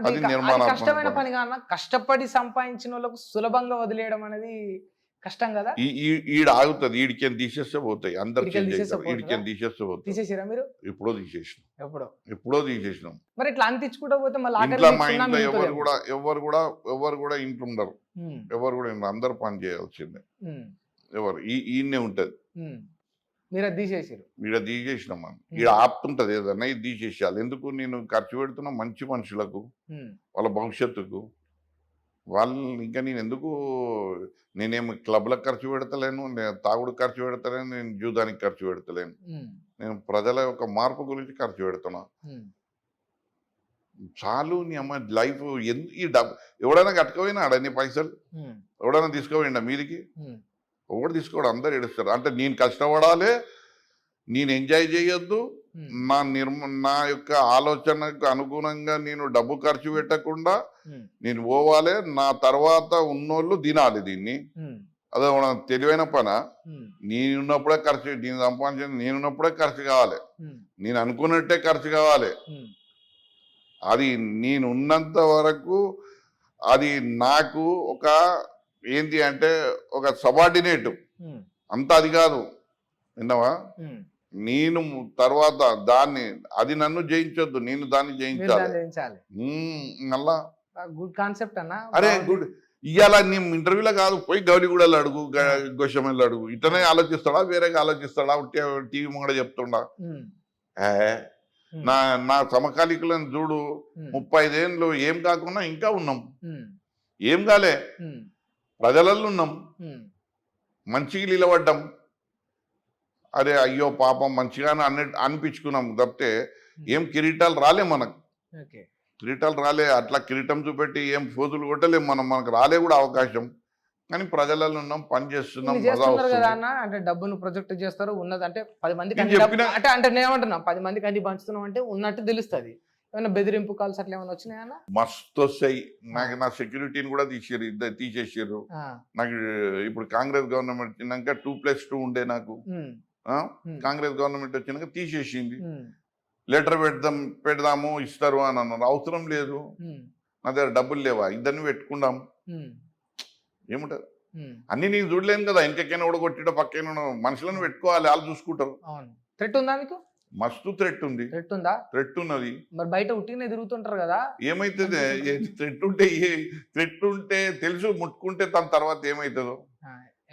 అది కష్టమైన పని కాదు. కష్టపడి సంపాదించిన వాళ్ళకు సులభంగా వదిలేయడం అనేది కష్టం కదా. ఈడ ఆగుతుంది, ఈడికేం తీసేస్తే పోతాయి. అందరు ఈడికేం తీసేస్తే పోతాయి. తీసేసారా మీరు? ఎప్పుడో తీసేసినాం. మరి ఇట్లా అంతించుకుంటూ పోతే మా ఇంట్లో ఎవరు కూడా ఇంట్లో ఉండరు, ఎవరు కూడా అందరు పని చేయాల్సిందే. ఎవరు ఈయనే ఉంటది. మీరు తీసేసారు, ఈడ తీసేసినాం. ఈడ ఆపుతుంటది ఏదన్నా, ఇది తీసేసేయాలి. ఎందుకు? నేను ఖర్చు పెడుతున్నా మంచి మనుషులకు, వాళ్ళ భవిష్యత్తుకు. వాళ్ళు ఇంకా నేను ఎందుకు, నేనేమి క్లబ్లకు ఖర్చు పెడతలేను, నేను తాగుడు ఖర్చు పెడతలేను, నేను జూదానికి ఖర్చు పెడతలేను. నేను ప్రజల యొక్క మార్పు గురించి ఖర్చు పెడుతున్నా. చాలు నీ అమ్మ లైఫ్ ఈ డబ్బు ఎవడైనా కట్టుకోపోయినాడా నీ పైసలు? ఎవడైనా తీసుకోపోయిండా మీదికి? ఒకటి తీసుకోవడం అందరు ఏడుస్తారు. అంటే నేను కష్టపడాలి, నేను ఎంజాయ్ చేయొద్దు, నా యొక్క ఆలోచనకు అనుగుణంగా నేను డబ్బు ఖర్చు పెట్టకుండా నేను పోవాలి, నా తర్వాత ఉన్నోళ్ళు తినాలి దీన్ని. అదే తెలివైన పనా? నేనున్నప్పుడే ఖర్చు, నేను సంపాదించిన నేనున్నప్పుడే ఖర్చు కావాలి, నేను అనుకున్నట్టే ఖర్చు కావాలి. అది నేను ఉన్నంత వరకు అది నాకు ఒక ఏంటి అంటే ఒక సబార్డినేట్, అంత అది కాదు. విన్నావా? నేను తర్వాత దాన్ని అది నన్ను జయించొద్దు, నేను దాన్ని జయించాలి. మళ్ళా గుడ్ కాన్సెప్ట్ అన్న. అరే గుడ్. ఇవాళ నీ ఇంటర్వ్యూలో కాదు, పోయి గౌలిగూడలో అడుగు, గోషమల్లో అడుగు. ఇట్లనే ఆలోచిస్తాడా, వేరేగా ఆలోచిస్తాడా? టీవీ ముంగడ చెప్తుండా? నా సమకాలీకులను చూడు, 35 ఏళ్ళు ఏం కాకుండా ఇంకా ఉన్నాం. ఏం కాలే, ప్రజలలో ఉన్నాం, మంచిగా నిలబడ్డాం. అరే అయ్యో పాపం మంచిగానే అనిపించుకున్నాం తప్పితే ఏం కిరీటాలు రాలే మనకు. కిరీటాలు రాలే, అట్లా కిరీటం చూపెట్టి ఏం ఫోజులు కొట్టలేము మనం, మనకు రాలే కూడా అవకాశం. కానీ ప్రజలలో ఉన్నాం, పని చేస్తున్నాం. అంటే డబ్బును ప్రొజెక్ట్ చేస్తారు ఉన్నది అంటే 10 మందికి అంటే నేను ఏమంటున్నా 10 మందికి అన్ని పంచుతున్నాం అంటే ఉన్నట్టు తెలుస్తుంది. ఏమైనా బెదిరింపు కాల్స్ అట్లా ఏమైనా వచ్చినాయన్నా? మస్తు వస్తాయి. నాకు నా సెక్యూరిటీని కూడా తీసేసారు. నాకు ఇప్పుడు కాంగ్రెస్ గవర్నమెంట్ వచ్చినాక 2+2 ఉండే నాకు. కాంగ్రెస్ గవర్నమెంట్ వచ్చినాక తీసేసింది. లెటర్ పెడదాము ఇస్తారు అని అన్నారు. అవసరం లేదు, నా దగ్గర డబ్బులు లేవా, ఇద్దరిని పెట్టుకుందాం. ఏముంటది? అన్ని నేను చూడలేను కదా, ఇంకెక్కైనా కూడా కొట్టిడో పక్కన మనుషులను పెట్టుకోవాలి, వాళ్ళు చూసుకుంటారు. థ్రెట్ ఉందా మీకు? మస్తు థ్రెట్ ఉంది. థ్రెట్ ఉన్నది. మరి బయట ఉట్టినే తిరుగుతుంటారు కదా, ఏమైతుంది? థ్రెట్ ఉంటే తెలుసు, ముట్టుకుంటే తన తర్వాత ఏమైతుందో.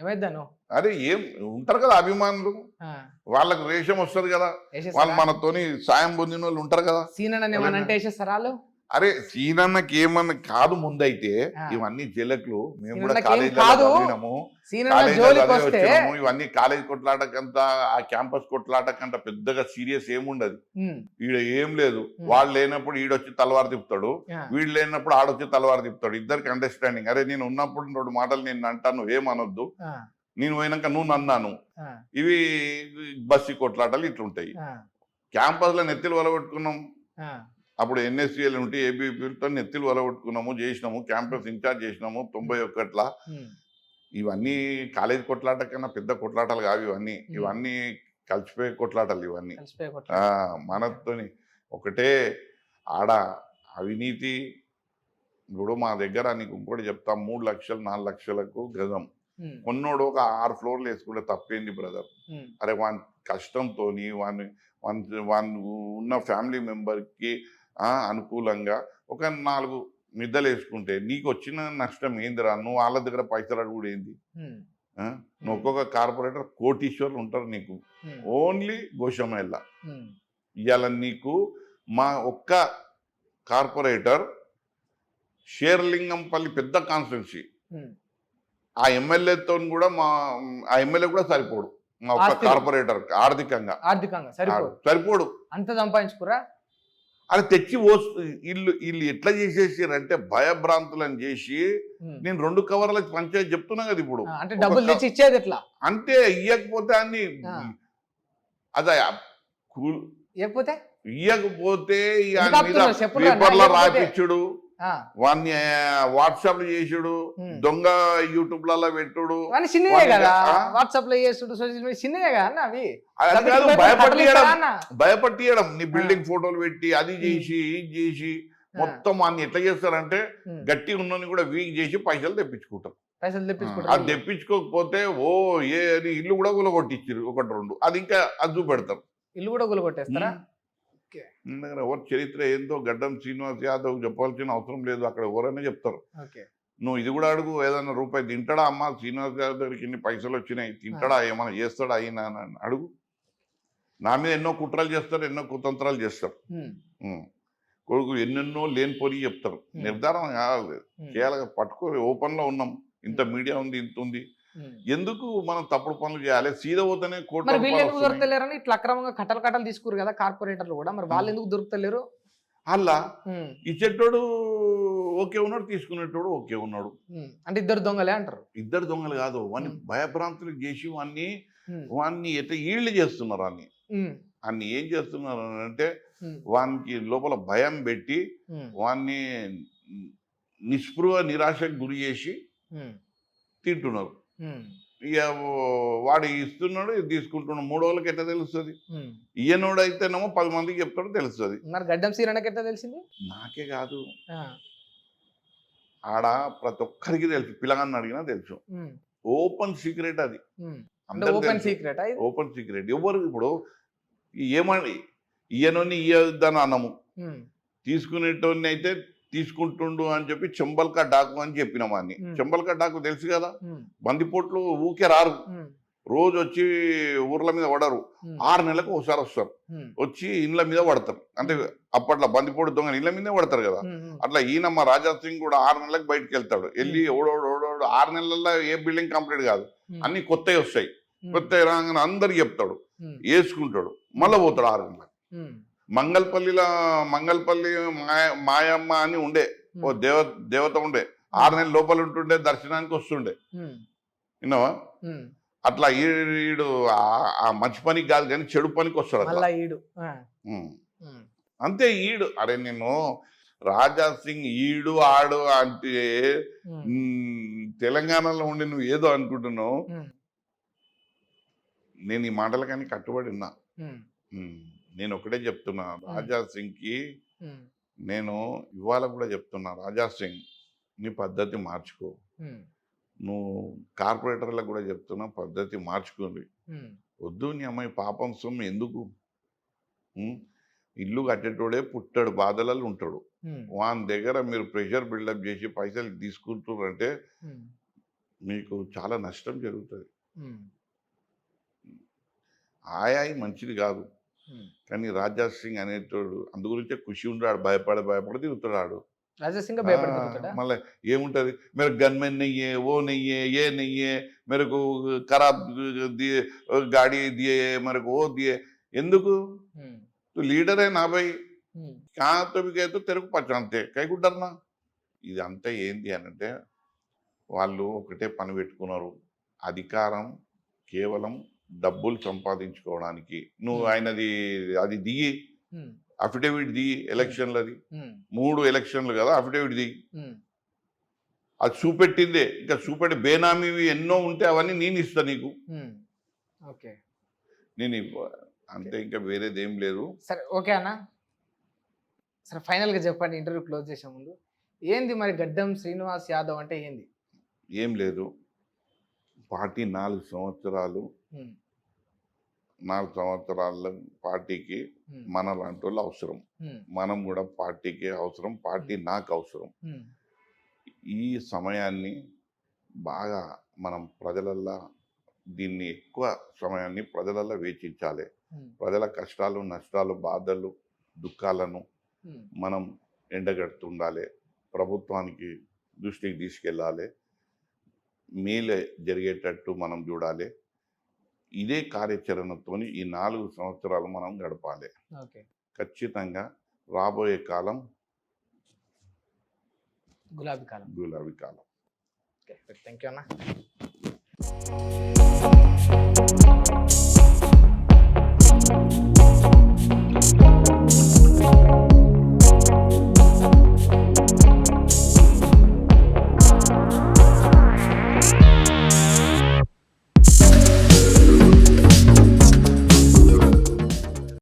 ఏమైందను? అరే ఏం ఉంటారు కదా అభిమానులు, వాళ్ళకు రేషం వస్తుంది కదా, వాళ్ళు మనతోని సాయం పొందిన వాళ్ళు ఉంటారు కదా. సీన్ అరే సీనన్నకి ఏమన్నా కాదు ముందైతే ఇవన్నీ జలకులు. మేము కూడా కాలేజీలో వచ్చినాము. ఇవన్నీ కాలేజ్ కొట్లాటకంతా, ఆ క్యాంపస్ కొట్లాటకంతా పెద్దగా సీరియస్ ఏముండదు. ఈడ ఏం లేదు. వాళ్ళు లేనప్పుడు ఈడొచ్చి తలవారు తిప్పుతాడు, వీడు లేనప్పుడు ఆడొచ్చి తలవారు తిప్పుతాడు. ఇద్దరికి అండర్స్టాండింగ్. అరే నేను ఉన్నప్పుడు 2 మాటలు నేను అంటాను, ఏమనొద్దు, నేను పోయినాక నువ్వు నన్నాను. ఇవి బస్సు కొట్లాటలు ఇట్లుంటాయి. క్యాంపస్ లో నెత్తిలు వలగొట్టుకున్నాం. అప్పుడు ఎన్ఎస్సీఎల్ ఉంటే ఏబీపీలతో నెత్తిలు వలగొట్టుకున్నాము, చేసినాము. క్యాంపస్ ఇన్ఛార్జ్ చేసినాము 91లా. ఇవన్నీ కాలేజ్ కొట్లాట కన్నా పెద్ద కొట్లాటలు కావు ఇవన్నీ. ఇవన్నీ కలిసిపోయే కొట్లాటలు ఇవన్నీ. మనతోని ఒకటే ఆడ అవినీతి. ఇప్పుడు మా దగ్గర నీకు ఇంకోటి చెప్తా, 3 లక్షలు 4 లక్షలకు గజం కొన్నోడు ఒక 6 ఫ్లోర్లు వేసుకుంటే తప్పేంది బ్రదర్? అరే వాని కష్టంతో వాని ఉన్న ఫ్యామిలీ మెంబర్కి అనుకూలంగా ఒక 4 మిద్దలు వేసుకుంటే నీకు వచ్చిన నష్టం ఏందిరా? నువ్వు వాళ్ళ దగ్గర పైసలు అడుగుడు ఏంది? నువ్వు ఒక్కొక్క కార్పొరేటర్ కోటీశ్వర్లు ఉంటారు నీకు, ఓన్లీ గోషమేళ్ళ. ఇవాళ నీకు మా ఒక్క కార్పొరేటర్ షేర్లింగంపల్లి పెద్ద కాన్స్టిట్యున్సీ, ఆ ఎమ్మెల్యేతో కూడా ఆ ఎమ్మెల్యే కూడా సరిపోడు. మా ఒక్క కార్పొరేటర్ ఆర్థికంగా సరిపోడు. అంత సంపాదించుకురా. అది తెచ్చి వీళ్ళు ఎట్లా చేసేసారంటే భయభ్రాంతులను చేసి, నేను 2 కవర్లకు పంచాయతీ చెప్తున్నా కదా ఇప్పుడు. అంటే డబ్బులు తెచ్చి ఇచ్చేది ఎట్లా అంటే ఇయ్యకపోతే అన్ని అదే ఇయ్యకపోతే పేపర్లో రాపిచ్చుడు, వాన్ని వాట్సాప్ చేసుడు, దొంగ యూట్యూబ్లలో పెట్టుడు, వాట్సాప్ లో చేసుడు, సోషల్ మీడియా చిన్నయే కదా అవి. అది కాదు, భయపట్టియడం. నీ బిల్డింగ్ ఫోటోలు పెట్టి అది చేసి ఇది చేసి మొత్తం వాన్ని ఎట్లా చేస్తారంటే గట్టి ఉన్నోని కూడా వీక్ చేసి పైసలు తెప్పించుకుంటారు. అది తెప్పించుకోకపోతే ఇల్లు కూడా గులగొట్టించారు 1-2. అది ఇంకా అది చూపెడతారు. ఇల్లు కూడా గులగొట్టేస్తారా? ఎవరు చరిత్ర ఏందో గడ్డం శ్రీనివాస్ యాదవ్ చెప్పాల్సిన అవసరం లేదు, అక్కడ ఎవరైనా చెప్తారు. నువ్వు ఇది కూడా అడుగు, ఏదన్నా రూపాయి తింటాడా అమ్మా శ్రీనివాస్ యాదవ్ దగ్గరికి ఇన్ని పైసలు వచ్చినాయి, తింటాడా, ఏమైనా చేస్తాడా అయినా అని అడుగు. నా మీద ఎన్నో కుట్రలు చేస్తారు, ఎన్నో కుతంత్రాలు చేస్తారు. కొడుకు ఎన్నెన్నో లేనిపోని చెప్తారు. నిర్ధారణ కాదు, చేయాలి. పట్టుకో, ఓపెన్ లో ఉన్నాం, ఇంత మీడియా ఉంది, ఇంత ఉంది. ఎందుకు మనం తప్పుడు పనులు చేయాలి? సీదా పోతేనే కోట్ల మరి వీళ్ళు రూపాయలు ఎందుకు వస్తున్నాయి. దొరుకుతలేరని ఇట్లా అక్రమంగా కట్టలు తీసుకురు కదా కార్పొరేటర్లు కూడా, మరి వాళ్ళు ఎందుకు దొరుకుతలేరు? అలా ఇచ్చేటోడు ఓకే ఉన్నాడు, తీసుకునేటోడు ఓకే ఉన్నాడు. అంటే ఇద్దరు దొంగలే అంటారు. ఇద్దరు దొంగలు కాదు, వాడిని భయభ్రాంతులు చేసి వాడిని ఎట్లా ఈళ్ళు చేస్తున్నారు. అన్ని ఏం చేస్తున్నారు అంటే వానికి లోపల భయం పెట్టి వాడిని నిస్పృహ నిరాశకు గురి చేసి తింటున్నారు. ఇక వాడు ఇస్తున్నాడు, ఇది తీసుకుంటున్నాడు. 3 రోజులకి ఎట్లా తెలుస్తుంది? ఈయనోడు అయితేనేమో 10 మందికి చెప్తాడు, తెలుస్తుంది. మరి గడ్డం సీరనకి ఎట్లా తెలిసింది? నాకే కాదు, ఆడ ప్రతి ఒక్కరికి తెలుసు. పిల్లగాన్ని అడిగినా తెలుసు. ఓపెన్ సీక్రెట్ అది. Open secret. Open secret. ఎవరు ఇప్పుడు ఏమని ఈయనని ఇయ్యొద్దని అన్నము, తీసుకునేటోని అయితే తీసుకుంటుండు అని చెప్పి చెంబల్కా డాకు అని చెప్పినాం. అని చెంబల్కా డాకు తెలుసు కదా, బందిపోట్లు ఊకే రారు, రోజు వచ్చి ఊర్ల మీద పడరు, 6 నెలలకు ఒకసారి వస్తారు, వచ్చి ఇండ్ల మీద పడతారు. అంటే అప్పట్లో బందిపోటు దొంగ ఇండ్ల మీదే పడతారు కదా. అట్లా ఈయన మా రాజా సింగ్ కూడా 6 నెలలకు బయటకు వెళ్తాడు. వెళ్ళి ఓడోడు 6 నెలల్లో ఏ బిల్డింగ్ కంప్లీట్ కాదు, అన్ని కొత్తవి వస్తాయి. కొత్త రాగానే అందరికి చెప్తాడు, వేసుకుంటాడు, మళ్ళీ పోతాడు 6 నెలలకు. మంగళపల్లి మాయమ్మ అని ఉండే ఓ దేవత ఉండే, 6 నెలల లోపల ఉంటుండే, దర్శనానికి వస్తుండే. విన్నావా? అట్లా ఈడు ఆ మంచి పనికి కాదు కానీ చెడు పనికి వస్తాడు అంతే. ఈడు అరే నేను రాజా సింగ్ ఈడు ఆడు అంటే తెలంగాణలో ఉండి నువ్వు ఏదో అనుకుంటున్నావు. నేను ఈ మాటలకని కట్టుబడి ఉన్నా. నేను ఒకటే చెప్తున్నా, రాజా సింగ్ కి నేను ఇవాళ కూడా చెప్తున్నా, రాజా సింగ్ నీ పద్ధతి మార్చుకో. నువ్వు కార్పొరేటర్లకు కూడా చెప్తున్నా, పద్ధతి మార్చుకోండి. వద్దు నీ అమ్మాయి పాపం సొమ్ము ఎందుకు? ఇల్లు కట్టేటోడే పుట్టాడు, బాధలలో ఉంటాడు. వాని దగ్గర మీరు ప్రెషర్ బిల్డప్ చేసి పైసలు తీసుకుంటున్నారంటే మీకు చాలా నష్టం జరుగుతుంది. ఆయాయి మంచిది కాదు, కానీ రాజా సింగ్ అనేటోడు అందు గురించే ఖుషి ఉంటాడు, భయపడి తిరుగుతాడు. రాజా సింగ్ మళ్ళీ ఏముంటది, మీరు గన్మెన్ నయ్యే, ఓ నయ్యే, ఏ నయ్యే, मेरे को खराब दिए गाड़ी दिए, मेरे को वो दिए. ఎందుకు? तो लीडर है ना भाई, कहाँ तो भी गए तो तेरे को पहचानते, कई को डरना. ఇదంతా ఏంటి అనంటే వాళ్ళు ఒకటే పని పెట్టుకున్నారు, అధికారం కేవలం డబ్బులు సంపాదించుకోవడానికి. నువ్వు ఆయనది అది దిగి అఫిడవిట్ దిగి ఎలక్షన్లది 3 ఎలక్షన్లు కదా, అఫిడవిట్ దిగి అది చూపెట్టిందే. ఇంకా చూపెట్టి బేనామీవి ఎన్నో ఉంటే అవన్నీ నేను ఇస్తా నీకు, నేను అంతే, ఇంకా వేరేదేం లేదు. సరే ఓకే అన్న. సరే ఫైనల్గా చెప్పండి, ఇంటర్వ్యూ క్లోజ్ చేసే ముందు, ఏంది మరి గడ్డం శ్రీనివాస్ యాదవ్ అంటే ఏంది? ఏం లేదు, పార్టీ 4 సంవత్సరాలు, 4 సంవత్సరాల పార్టీకి మన లాంటి వాళ్ళు అవసరం, మనం కూడా పార్టీకి అవసరం, పార్టీ నాకు అవసరం. ఈ సమయాన్ని బాగా మనం ప్రజలల్లో దీన్ని ఎక్కువ సమయాన్ని ప్రజలల్లో వేచించాలి. ప్రజల కష్టాలు నష్టాలు బాధలు దుఃఖాలను మనం ఎండగడుతుండాలి, ప్రభుత్వానికి దృష్టికి తీసుకెళ్ళాలి, మేలే జరిగేటట్టు మనం చూడాలి. ఇదే కార్యాచరణతో ఈ 4 సంవత్సరాలు మనం గడపాలి. ఖచ్చితంగా రాబోయే కాలం గులాబీ కాలం. గులాబీ కాలం. థ్యాంక్ యూ అన్న.